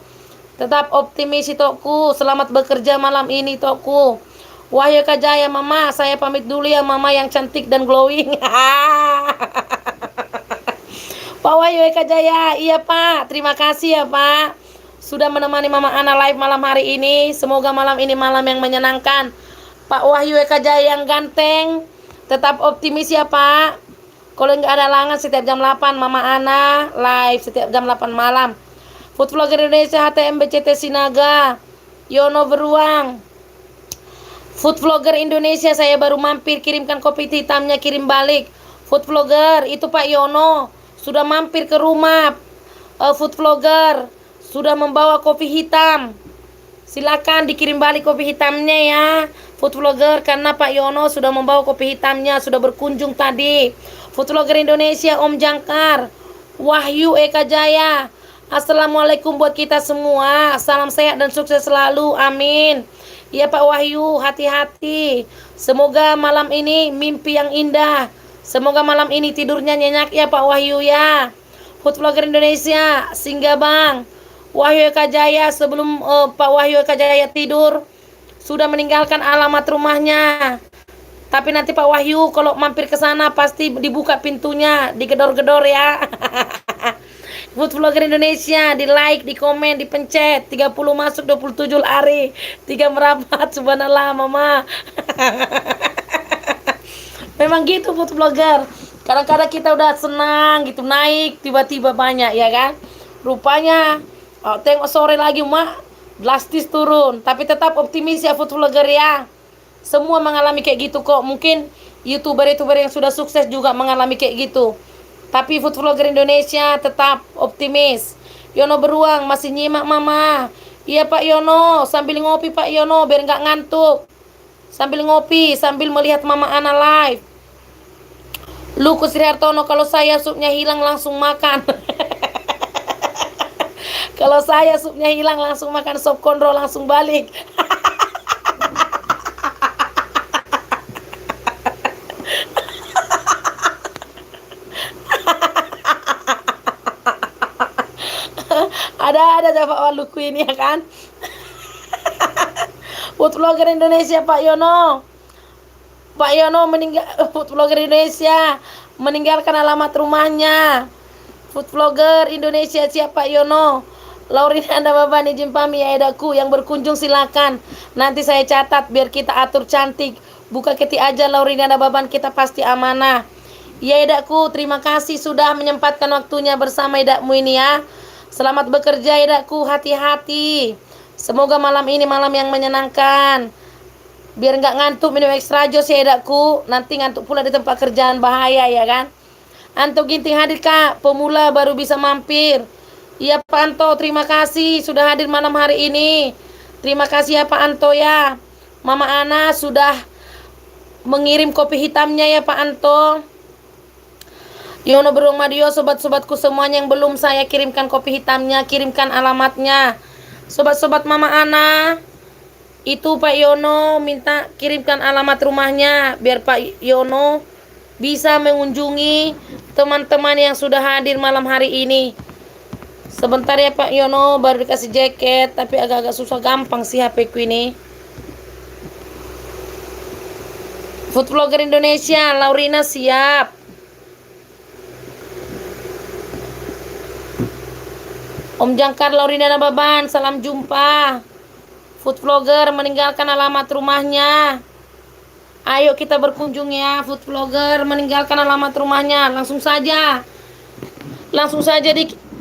Tetap optimis Tokku, selamat bekerja malam ini Tokku. Wahyu Eka Jaya, Mama, saya pamit dulu ya Mama yang cantik dan glowing. Pak Wahyu Eka Jaya, iya Pak, terima kasih ya Pak sudah menemani Mama Ana live malam hari ini. Semoga malam ini malam yang menyenangkan. Pak Wahyu Eka Jaya yang ganteng, tetap optimis ya Pak. Kalau nggak ada halangan setiap jam 8 Mama Ana live setiap jam 8 malam. Food Vlogger Indonesia HTMBCT Sinaga, Yono Beruang. Food Vlogger Indonesia, saya baru mampir, kirimkan kopi hitamnya, kirim balik. Food Vlogger, itu Pak Yono sudah mampir ke rumah. Food Vlogger sudah membawa kopi hitam. Silakan dikirim balik kopi hitamnya ya Food Vlogger, karena Pak Yono sudah membawa kopi hitamnya, sudah berkunjung tadi. Food Vlogger Indonesia, Om Jangkar, Wahyu Eka Jaya, assalamualaikum buat kita semua. Salam sehat dan sukses selalu, amin. Ya Pak Wahyu, hati-hati. Semoga malam ini mimpi yang indah. Semoga malam ini tidurnya nyenyak ya Pak Wahyu ya. Food Vlogger Indonesia, singgah Bang. Wahyu Eka Jaya, sebelum Pak Wahyu Eka Jaya tidur sudah meninggalkan alamat rumahnya. Tapi nanti Pak Wahyu kalau mampir ke sana pasti dibuka pintunya, digedor-gedor ya. Food Vlogger Indonesia, di like, di komen, dipencet. 30 masuk, 27 lari, 3 merapat. Subhanallah Mama. Memang gitu Food Vlogger. Kadang-kadang kita udah senang gitu, naik tiba-tiba banyak ya kan. Rupanya tengok sore lagi Mak, drastis turun. Tapi tetap optimis ya Food Vlogger ya. Semua mengalami kayak gitu kok. Mungkin YouTuber-YouTuber yang sudah sukses juga mengalami kayak gitu. Tapi Food Vlogger Indonesia tetap optimis. Yono Beruang masih nyimak Mama. Iya Pak Yono, sambil ngopi Pak Yono biar nggak ngantuk. Sambil ngopi, sambil melihat Mama Ana live. Luku Sri Hartono, kalau saya supnya hilang langsung makan. Kalau saya supnya hilang langsung makan sop kondro, langsung balik. Ada Pak Waluku ini ya kan. Food Vlogger Indonesia Pak Yono. Pak Yono Food Vlogger Indonesia meninggalkan alamat rumahnya. Food Vlogger Indonesia siapa Pak Yono? Laurina Nababan izin pamit ya edaku, yang berkunjung silakan. Nanti saya catat biar kita atur cantik. Buka ketik aja Laurina Nababan, kita pasti amanah. Ya edaku, terima kasih sudah menyempatkan waktunya bersama edakmu ini ya. Selamat bekerja edakku, hati-hati. Semoga malam ini malam yang menyenangkan. Biar nggak ngantuk minum extra jos ya edakku. Nanti ngantuk pula di tempat kerjaan, bahaya ya kan. Anto Ginting hadir Kak, pemula baru bisa mampir. Iya Pak Anto, terima kasih sudah hadir malam hari ini. Terima kasih ya Pak Anto ya. Mama Ana sudah mengirim kopi hitamnya ya Pak Anto. Yono Beruang Madio, sobat-sobatku semuanya yang belum saya kirimkan kopi hitamnya, kirimkan alamatnya. Sobat-sobat Mama Ana, itu Pak Yono minta kirimkan alamat rumahnya biar Pak Yono bisa mengunjungi teman-teman yang sudah hadir malam hari ini. Sebentar ya Pak Yono, baru dikasih jaket, tapi agak-agak susah, gampang sih HP ku ini. Food Vlogger Indonesia, Laurina siap. Om Jangkar, Laurina Nababan, salam jumpa. Food Vlogger meninggalkan alamat rumahnya. Ayo kita berkunjung ya. Food Vlogger meninggalkan alamat rumahnya. Langsung saja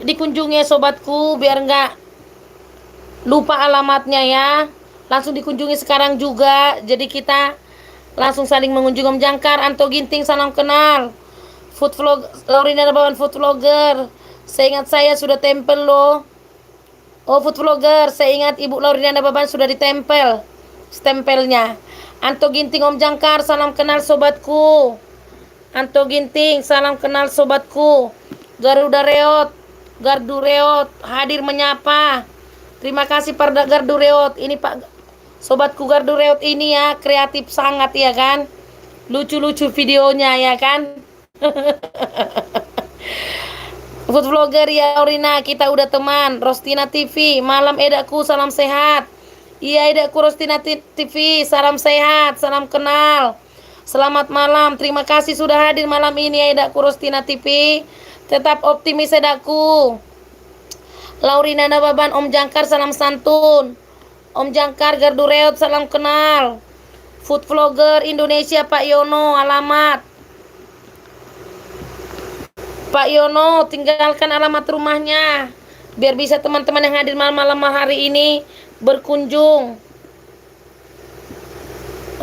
dikunjungi ya sobatku, biar nggak lupa alamatnya ya. langsung dikunjungi sekarang juga. Jadi kita langsung saling mengunjungi. Om Jangkar, Anto Ginting, salam kenal. Food vlog, Laurina Nababan food vlogger. Seingat saya sudah tempel loh. Oh, food vlogger, saya ingat Ibu Laurina Nababan sudah ditempel stempelnya. Anto Ginting, Om Jangkar, salam kenal sobatku. Anto Ginting, salam kenal sobatku. Garuda Reot, Gardu Reot hadir menyapa. Terima kasih pada Gardu Reot. Ini Pak sobatku Gardu Reot ini ya, kreatif sangat ya kan. Lucu-lucu videonya ya kan. Food vlogger ya Laurina, kita udah teman. Rostina TV, malam Edaku, salam sehat. Iya Edaku Rostina TV, salam sehat, salam kenal. Selamat malam, terima kasih sudah hadir malam ini ya Edaku Rostina TV. Tetap optimis Edaku. Laurina Nababan, Om Jangkar, salam santun. Om Jangkar, Gardu Reot, salam kenal. Food vlogger Indonesia Pak Yono, alamat. Pak Yono, tinggalkan alamat rumahnya biar bisa teman-teman yang hadir malam-malam hari ini berkunjung.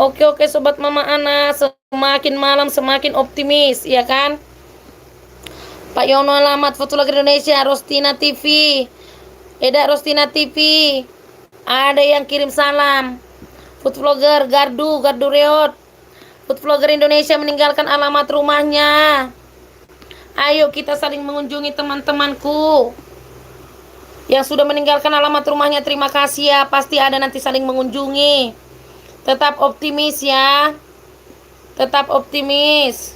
Oke sobat Mama Ana, semakin malam semakin optimis ya kan. Pak Yono, alamat Food vlogger Indonesia, Rostina TV. Eda Rostina TV. Ada yang kirim salam. Food vlogger Gardu Reot. Food vlogger Indonesia meninggalkan alamat rumahnya. Ayo kita saling mengunjungi teman-temanku yang sudah meninggalkan alamat rumahnya. Terima kasih ya, pasti ada nanti saling mengunjungi. Tetap optimis ya. Tetap optimis.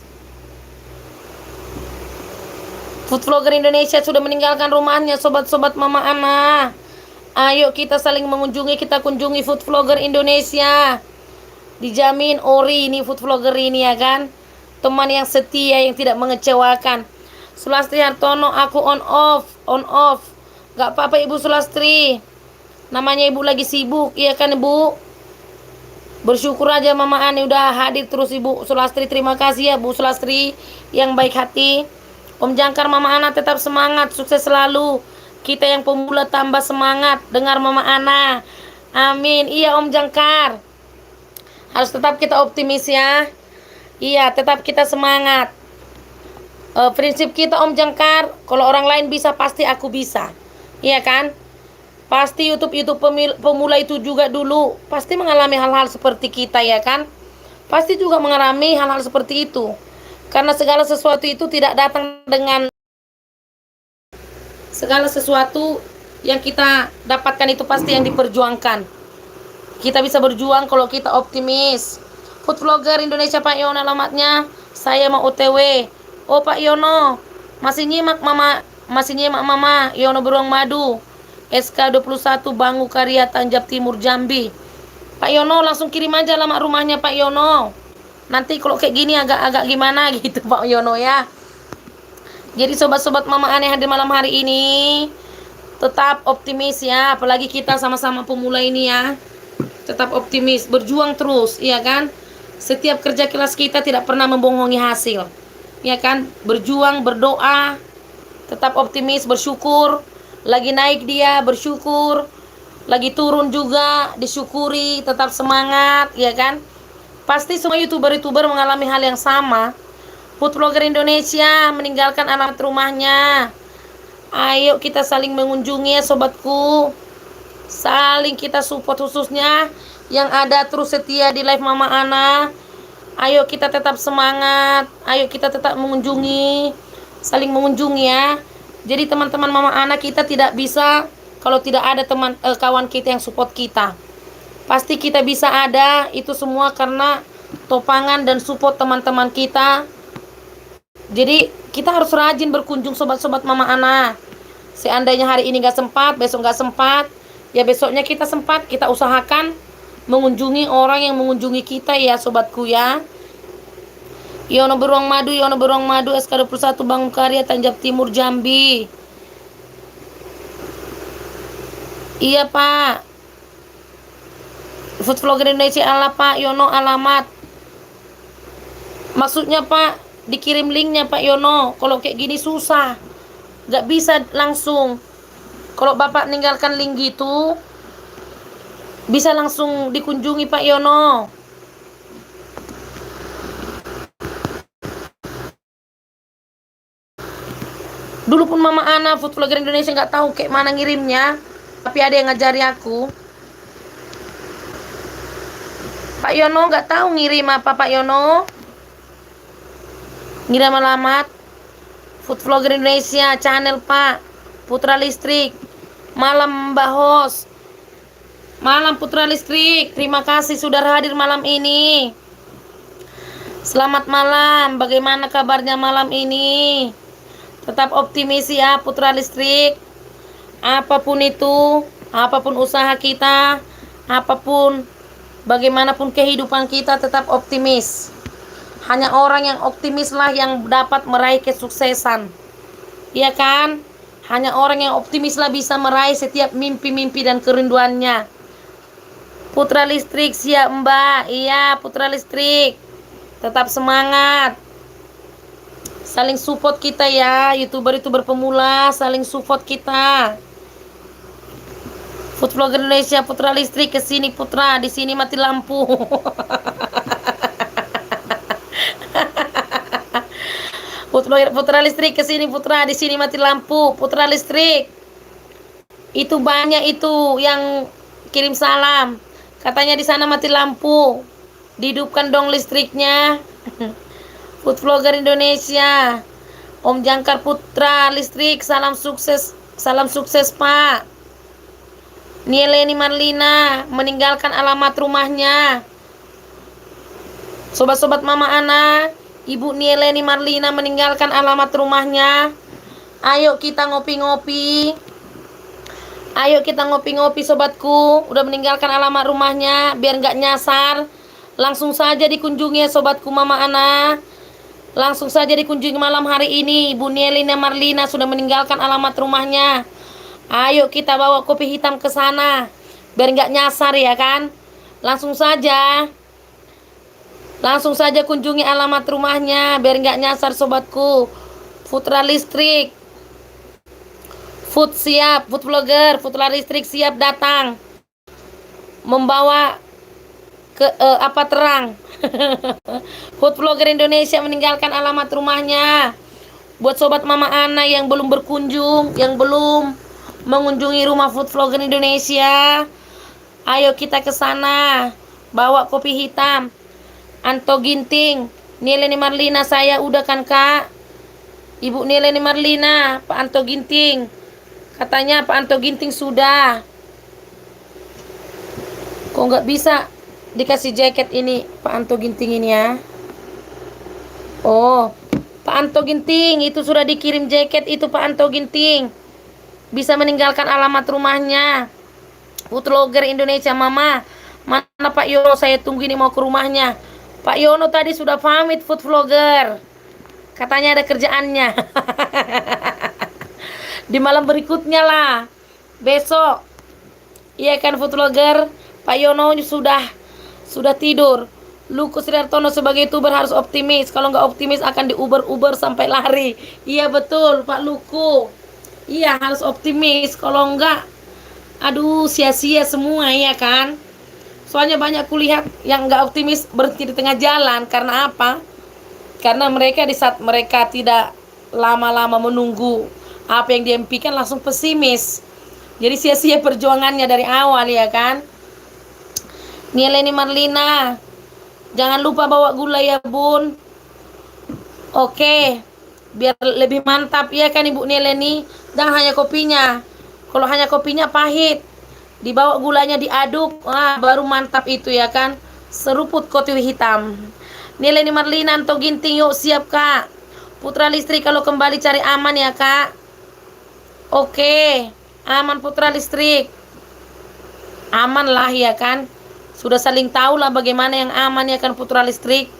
Food vlogger Indonesia sudah meninggalkan rumahnya, sobat-sobat Mama Ana. Ayo kita saling mengunjungi, kita kunjungi food vlogger Indonesia. Dijamin ori ini food vlogger ini ya kan. Teman yang setia, yang tidak mengecewakan. Sulastri Hartono, aku on off. Gak apa-apa Ibu Sulastri. Namanya Ibu lagi sibuk, iya kan Ibu? Bersyukur aja Mama Ani udah hadir terus Ibu Sulastri. Terima kasih ya Bu Sulastri yang baik hati. Om Jangkar, Mama Ana tetap semangat, sukses selalu. Kita yang pemula tambah semangat dengar Mama Ana. Amin. Iya Om Jangkar. Harus tetap kita optimis ya. Iya, tetap kita semangat. Prinsip kita Om Jangkar, kalau orang lain bisa pasti aku bisa. Iya kan? Pasti YouTube pemula itu juga dulu pasti mengalami hal-hal seperti kita ya kan? Pasti juga mengalami hal-hal seperti itu. Karena segala sesuatu itu tidak datang dengan segala sesuatu yang kita dapatkan itu pasti yang diperjuangkan. Kita bisa berjuang kalau kita optimis. Food vlogger Indonesia Pak Yono, alamatnya saya mau OTW. Oh Pak Yono, masih nyimak Mama Yono Beruang Madu, SK 21 Bangu Karya Tanjab Timur Jambi. Pak Yono langsung kirim aja alamat rumahnya Pak Yono. Nanti kalau kayak gini agak gimana gitu Pak Yono ya. Jadi sobat-sobat Mama Aneh hadir malam hari ini tetap optimis ya, apalagi kita sama-sama pemula ini ya. Tetap optimis, berjuang terus, iya kan? Setiap kerja keras kita tidak pernah membohongi hasil. Ya kan? Berjuang, berdoa, tetap optimis, bersyukur. Lagi naik dia, bersyukur. Lagi turun juga, disyukuri, tetap semangat, ya kan? Pasti semua YouTuber mengalami hal yang sama. Food vlogger Indonesia meninggalkan alamat rumahnya. Ayo kita saling mengunjungi ya sobatku. Saling kita support, khususnya yang ada terus setia di live Mama Ana. Ayo kita tetap semangat. Ayo kita tetap mengunjungi. Saling mengunjungi ya. Jadi teman-teman Mama Ana, kita tidak bisa kalau tidak ada kawan kita yang support kita. Pasti kita bisa ada. Itu semua karena topangan dan support teman-teman kita. Jadi kita harus rajin berkunjung sobat-sobat Mama Ana. Seandainya hari ini gak sempat, besok gak sempat, ya besoknya kita sempat, kita usahakan mengunjungi orang yang mengunjungi kita ya sobatku ya. Yono Beruang Madu, SK 21 Bangun Karya Tanjab Timur Jambi. Iya Pak. Food vlogger Indonesia ala Pak Yono, alamat. Maksudnya Pak, dikirim linknya Pak Yono. Kalau kayak gini susah, gak bisa langsung. Kalau Bapak ninggalkan link gitu, Bisa langsung dikunjungi Pak Yono. Dulu pun Mama Ana food vlogger Indonesia nggak tahu kayak mana ngirimnya, tapi ada yang ngajari aku. Pak Yono nggak tahu ngirim apa Pak Yono? Ngirim alamat food vlogger Indonesia channel Pak Putra Listrik. Malam Mbak Hos. Malam Putra Listrik. Terima kasih sudah hadir malam ini. Selamat malam. Bagaimana kabarnya malam ini? Tetap optimis ya Putra Listrik. Apapun itu, apapun usaha kita, apapun, bagaimanapun kehidupan kita, tetap optimis. Hanya orang yang optimis lah yang dapat meraih kesuksesan. Iya kan? Hanya orang yang optimis lah bisa meraih setiap mimpi-mimpi dan kerinduannya. Putra Listrik siap Mbak. Iya Putra Listrik. Tetap semangat. Saling support kita ya, YouTuber-YouTuber pemula, saling support kita. Food vlogger Indonesia Putra Listrik, ke sini Putra, di sini mati lampu. Putra Listrik, ke sini Putra, di sini mati lampu. Putra Listrik. Itu banyak itu yang kirim salam. Katanya di sana mati lampu. Dihidupkan dong listriknya. Food vlogger Indonesia, Om Jangkar Putra Listrik, salam sukses Pak. Nieleni Marlina meninggalkan alamat rumahnya. Sobat-sobat Mama Ana, Ibu Nieleni Marlina meninggalkan alamat rumahnya. Ayo kita ngopi-ngopi. Ayo kita ngopi-ngopi sobatku. Udah meninggalkan alamat rumahnya, biar nggak nyasar. Langsung saja dikunjungi ya sobatku Mama Ana. Langsung saja dikunjungi malam hari ini. Ibu Nielena Marlina sudah meninggalkan alamat rumahnya. Ayo kita bawa kopi hitam ke sana, biar nggak nyasar ya kan. Langsung saja kunjungi alamat rumahnya, biar nggak nyasar sobatku. Putra Listrik, food vlogger Putra Listrik siap datang membawa ke terang. Food vlogger Indonesia meninggalkan alamat rumahnya. Buat sobat Mama Ana yang belum berkunjung, yang belum mengunjungi rumah food vlogger Indonesia, ayo kita ke sana. Bawa kopi hitam. Anto Ginting, Nieleni Marlina, saya udah kan Kak? Ibu Nieleni Marlina, Pak Anto Ginting. Katanya Pak Anto Ginting sudah. Kok nggak bisa dikasih jaket ini Pak Anto Ginting ini ya? Oh, Pak Anto Ginting itu sudah dikirim jaket itu Pak Anto Ginting. Bisa meninggalkan alamat rumahnya. Food vlogger Indonesia Mama. Mana Pak Yono? Saya tunggu ini mau ke rumahnya. Pak Yono tadi sudah pamit food vlogger. Katanya ada kerjaannya. Di malam berikutnya lah. Besok. Iya kan food vlogger? Pak Yono sudah tidur. Luku Sriartono sebagai YouTuber harus optimis. Kalau nggak optimis akan diuber-uber sampai lari. Iya betul Pak Luku. Iya harus optimis. Kalau nggak, aduh sia-sia semua ya kan. Soalnya banyak kulihat yang nggak optimis berhenti di tengah jalan. Karena apa? Karena mereka di saat mereka tidak lama-lama menunggu apa yang diimpikan langsung pesimis. Jadi sia-sia perjuangannya dari awal ya kan. Nieleni Marlina, jangan lupa bawa gula ya bun. Oke, biar lebih mantap ya kan Ibu Nieleni. Jangan hanya kopinya. Kalau hanya kopinya pahit. Dibawa gulanya diaduk, baru mantap itu ya kan. Seruput kopi hitam. Nieleni Marlina, Anto Ginting, yuk siap Kak. Putra Listrik kalau kembali cari aman ya Kak. Oke, aman Putra Listrik. Aman lah ya kan. Sudah saling tahu lah bagaimana yang aman ya kan Putra Listrik.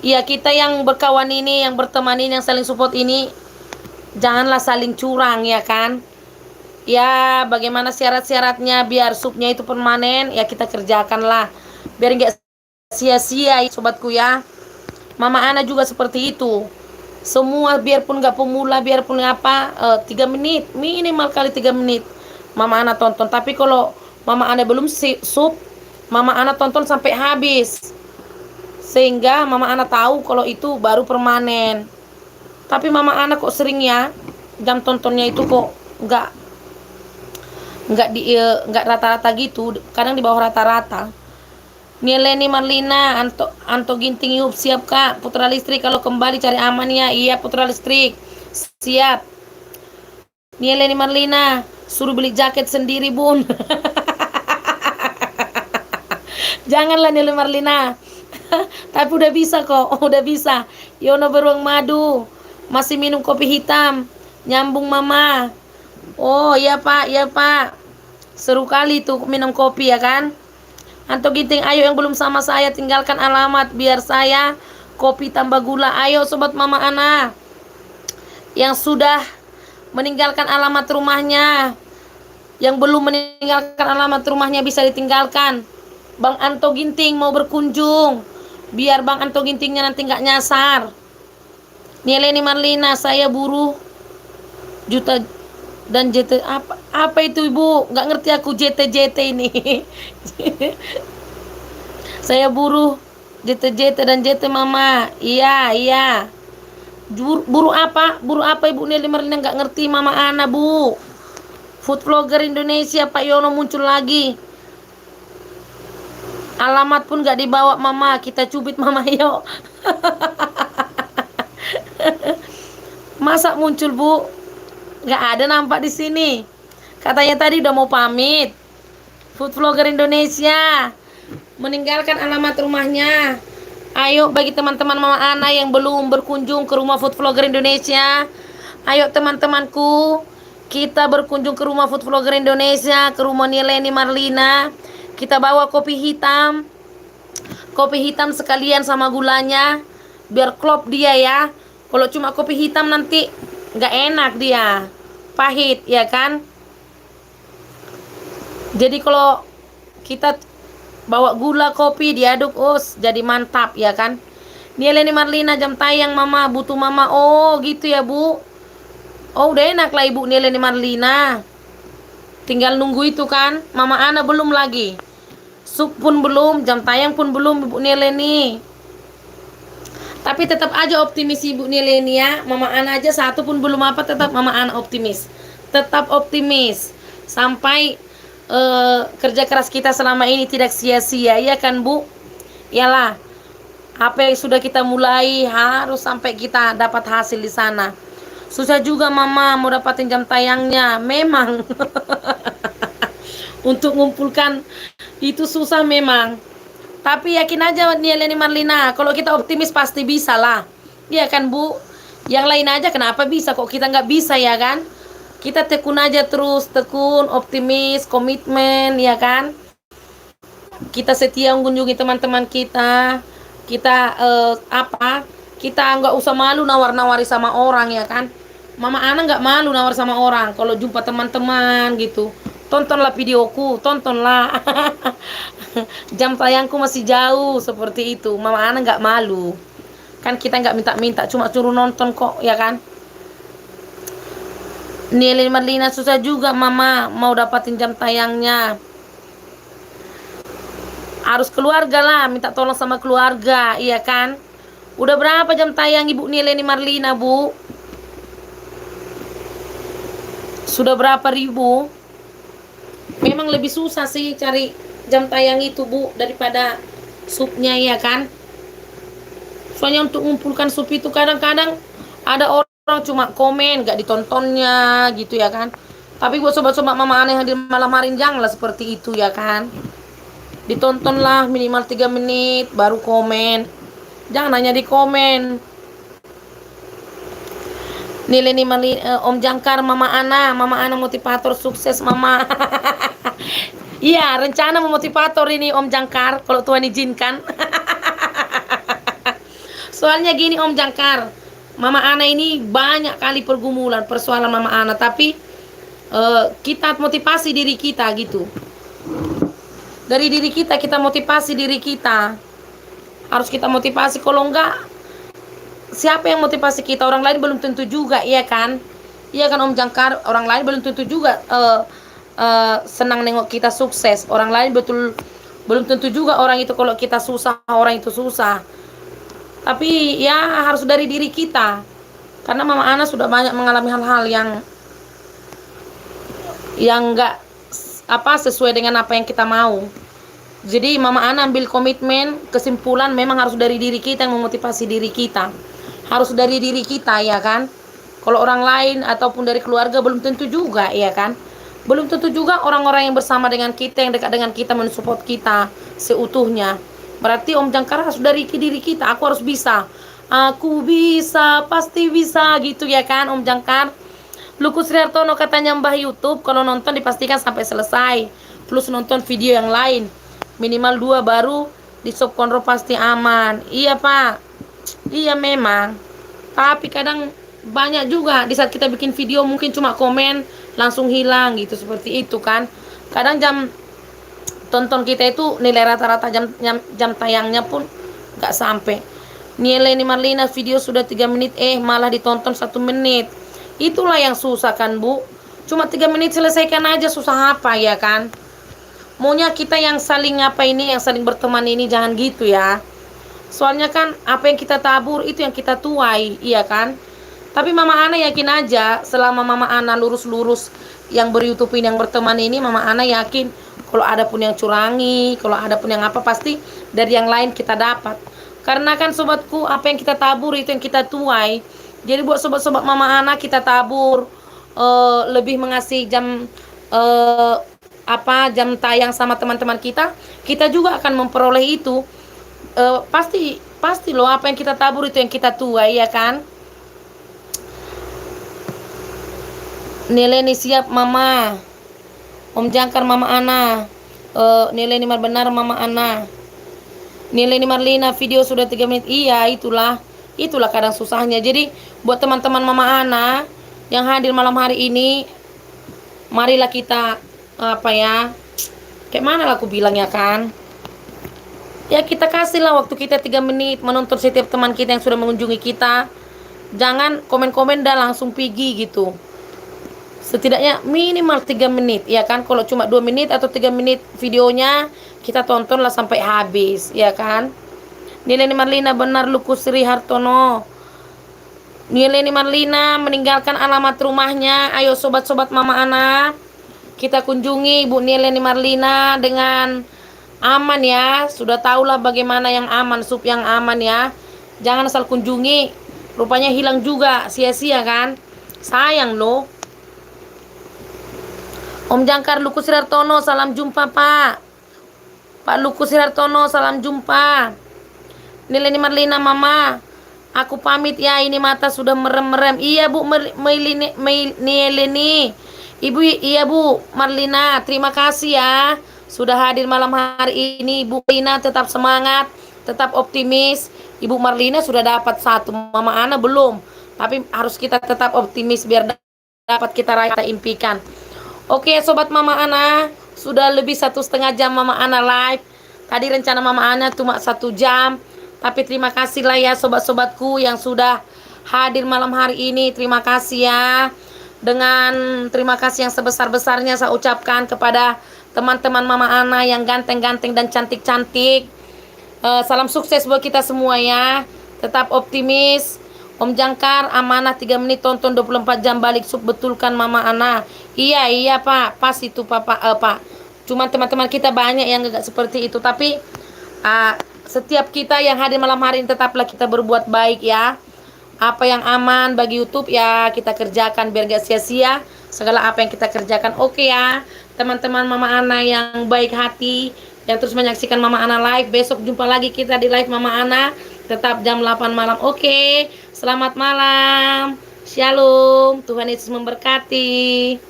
Ya kita yang berkawan ini, yang berteman ini, yang saling support ini, janganlah saling curang ya kan. Ya bagaimana syarat-syaratnya biar supnya itu permanen, ya kita kerjakanlah. Biar nggak sia-sia sobatku ya. Mama Ana juga seperti itu. Semua biarpun nggak pemula, biarpun apa, 3 menit, minimal kali 3 menit. Mama Ana tonton. Tapi kalau Mama Ana belum sup, Mama Ana tonton sampai habis. Sehingga Mama Ana tahu kalau itu baru permanen. Tapi Mama Ana kok sering ya jam tontonnya itu kok nggak rata-rata gitu, kadang di bawah rata-rata. Nieleni Marlina, Anto Ginting Yup, siap Kak. Putra listrik kalau kembali cari aman ya. Iya Putra listrik, siap. Nieleni Marlina, suruh beli jaket sendiri Bun. Janganlah Nieleni Marlina. Tapi udah bisa kok, udah bisa. Yono beruang madu, masih minum kopi hitam. Nyambung Mama. Oh iya Pak, iya Pak. Seru kali tuh minum kopi ya kan. Anto Ginting, ayo yang belum sama saya tinggalkan alamat biar saya kopi tambah gula. Ayo sobat Mama Ana yang sudah meninggalkan alamat rumahnya, yang belum meninggalkan alamat rumahnya bisa ditinggalkan. Bang Anto Ginting mau berkunjung, biar Bang Anto Gintingnya nanti nggak nyasar. Nieleni Marlina, saya buruh juta dan JT apa itu Ibu? Nggak ngerti aku JT ini. Saya buruh JT dan JT Mama. Iya. Buruh apa? Buruh apa Ibu Nieleni Marlina? Nggak ngerti Mama Ana Bu. Food vlogger Indonesia Pak Yono muncul lagi. Alamat pun nggak dibawa Mama. Kita cubit Mama yuk. Masa muncul Bu? Nggak ada nampak di sini. Katanya tadi udah mau pamit. Food vlogger Indonesia meninggalkan alamat rumahnya. Ayo bagi teman-teman Mama Ana yang belum berkunjung ke rumah Food vlogger Indonesia, ayo teman-temanku, kita berkunjung ke rumah Food vlogger Indonesia, ke rumah Nieleni Marlina. Kita bawa kopi hitam sekalian sama gulanya, biar klop dia ya. Kalau cuma kopi hitam nanti nggak enak dia, pahit ya kan. Jadi kalau kita bawa gula kopi diaduk, jadi mantap ya kan. Nieleni Marlina, jam tayang Mama, butuh Mama. Oh gitu ya Bu. Oh udah enak lah Ibu Nieleni Marlina. Tinggal nunggu itu kan. Mama Ana belum lagi. Sup pun belum, jam tayang pun belum Ibu Nieleni. Tapi tetap aja optimis Ibu Nieleni ya. Mama Ana aja satu pun belum apa, tetap Mama Ana optimis. Tetap optimis. Sampai kerja keras kita selama ini tidak sia-sia ya kan Bu. Iyalah, apa yang sudah kita mulai harus sampai kita dapat hasil di sana. Susah juga Mama mau dapatin jam tayangnya, memang. Untuk mengumpulkan itu susah memang. Tapi yakin aja Nieleni Marlina, kalau kita optimis pasti bisa lah. Iya kan Bu. Yang lain aja kenapa bisa kok kita nggak bisa ya kan. Kita tekun aja terus, tekun, optimis, komitmen, ya kan? Kita setia mengunjungi teman-teman kita. Kita Kita nggak usah malu nawar-nawari sama orang, ya kan? Mama Ana nggak malu nawar sama orang. Kalau jumpa teman-teman gitu, tontonlah videoku, tontonlah. Jam tayangku masih jauh seperti itu. Mama Ana nggak malu. Kan kita nggak minta-minta, cuma suruh nonton kok, ya kan? Nieleni Marlina, susah juga Mama mau dapatin jam tayangnya. Harus keluarga lah, minta tolong sama keluarga, iya kan? Udah berapa jam tayang Ibu Nieleni Marlina Bu? Sudah berapa ribu? Memang lebih susah sih cari jam tayang itu Bu daripada supnya, ya kan? Soalnya untuk mengumpulkan sup itu kadang-kadang ada orang cuma komen gak ditontonnya gitu ya kan. Tapi buat sobat-sobat Mama Ana yang hadir malam hari janganlah seperti itu ya kan. Ditontonlah minimal 3 menit baru komen. Jangan hanya di komen. Nieleni Marlina, Om Jangkar, Mama Ana motivator sukses Mama. Iya, rencana memotivator ini Om Jangkar kalau Tuhan izinkan. Soalnya gini Om Jangkar, Mama Ana ini banyak kali pergumulan, persoalan Mama Ana. Tapi kita motivasi diri kita gitu. Dari diri kita, kita motivasi diri kita. Harus kita motivasi. Kalau enggak, siapa yang motivasi kita? Orang lain belum tentu juga, iya kan? Iya kan Om Jangkar, orang lain belum tentu juga senang nengok kita sukses. Orang lain belum tentu juga orang itu kalau kita susah, orang itu susah. Tapi ya harus dari diri kita. Karena Mama Ana sudah banyak mengalami hal-hal yang nggak sesuai dengan apa yang kita mau. Jadi Mama Ana ambil komitmen, kesimpulan memang harus dari diri kita yang memotivasi diri kita. Harus dari diri kita, ya kan? Kalau orang lain ataupun dari keluarga belum tentu juga, ya kan? Belum tentu juga orang-orang yang bersama dengan kita, yang dekat dengan kita, mensupport kita seutuhnya. Berarti Om Jangkar harus dari diri kita. Aku harus bisa. Aku bisa, pasti bisa gitu, ya kan Om Jangkar? Lukus Rihartono katanya Mbah YouTube, kalau nonton dipastikan sampai selesai. Plus nonton video yang lain. Minimal 2 baru di Sob Konro pasti aman. Iya Pak. Iya memang. Tapi kadang banyak juga di saat kita bikin video mungkin cuma komen langsung hilang gitu, seperti itu kan. Kadang jam tonton kita itu nilai rata-rata jam tayangnya pun nggak sampai. Nieleni Marlina video sudah 3 menit malah ditonton 1 menit. Itulah yang susah kan Bu. Cuma 3 menit selesaikan aja, susah apa ya kan. Maunya kita yang saling yang saling berteman ini jangan gitu ya. Soalnya kan apa yang kita tabur itu yang kita tuai, iya kan. Tapi Mama Ana yakin aja selama Mama Ana lurus-lurus yang ber-YouTube ini, yang berteman ini, Mama Ana yakin kalau ada pun yang curangi, kalau ada pun yang apa, pasti dari yang lain kita dapat. Karena kan sobatku, apa yang kita tabur itu yang kita tuai. Jadi buat sobat-sobat Mama Ana, kita tabur lebih mengasih jam jam tayang sama teman-teman kita juga akan memperoleh itu. Pasti loh, apa yang kita tabur itu yang kita tuai, ya kan. Nilai siap Mama. Om Jangkar Mama Ana. Nilai benar Mama Ana. Nilai Marlina video sudah 3 menit. Iya, itulah kadang susahnya. Jadi buat teman-teman Mama Ana yang hadir malam hari ini, marilah kita kayak mana lah aku bilang, ya kan. Ya kita kasihlah waktu kita 3 menit menonton setiap teman kita yang sudah mengunjungi kita. Jangan komen-komen dan langsung pergi gitu. Setidaknya minimal 3 menit, ya kan. Kalau cuma 2 menit atau 3 menit videonya, kita tontonlah sampai habis, ya kan. Nileni Marlina benar Lukus Rihartono. Nileni Marlina meninggalkan alamat rumahnya. Ayo sobat-sobat Mama Ana, kita kunjungi Bu Nileni Marlina dengan aman ya. Sudah tahulah bagaimana yang aman, sub yang aman ya. Jangan asal kunjungi, rupanya hilang juga, sia-sia kan. Sayang loh. Om Jangkar Lukus Rihartono, salam jumpa Pak. Pak Lukus Rihartono, salam jumpa. Nileni Marlina Mama, aku pamit ya, ini mata sudah merem-merem. Iya Bu Nileni. Ibu, iya Bu Marlina, terima kasih ya sudah hadir malam hari ini. Bu Marlina tetap semangat, tetap optimis. Ibu Marlina sudah dapat 1, Mama Ana belum. Tapi harus kita tetap optimis biar dapat kita raih, kita impikan. Oke sobat Mama Ana, sudah lebih 1,5 jam Mama Ana live. Tadi rencana Mama Ana cuma 1 jam. Tapi terima kasih lah ya sobat-sobatku yang sudah hadir malam hari ini. Terima kasih ya. Dengan terima kasih yang sebesar-besarnya saya ucapkan kepada teman-teman Mama Ana yang ganteng-ganteng dan cantik-cantik. Salam sukses buat kita semua ya. Tetap optimis. Om Jangkar, amanah 3 menit tonton 24 jam balik sub, betulkan Mama Ana. Iya Pak, pas itu Pak. Cuman teman-teman kita banyak yang gak seperti itu. Tapi setiap kita yang hadir malam hari ini tetaplah kita berbuat baik ya. Apa yang aman bagi YouTube ya kita kerjakan biar gak sia-sia segala apa yang kita kerjakan. Oke ya teman-teman Mama Ana yang baik hati, yang terus menyaksikan Mama Ana live. Besok jumpa lagi kita di live Mama Ana, tetap jam 8 malam. Oke, selamat malam. Shalom, Tuhan Yesus memberkati.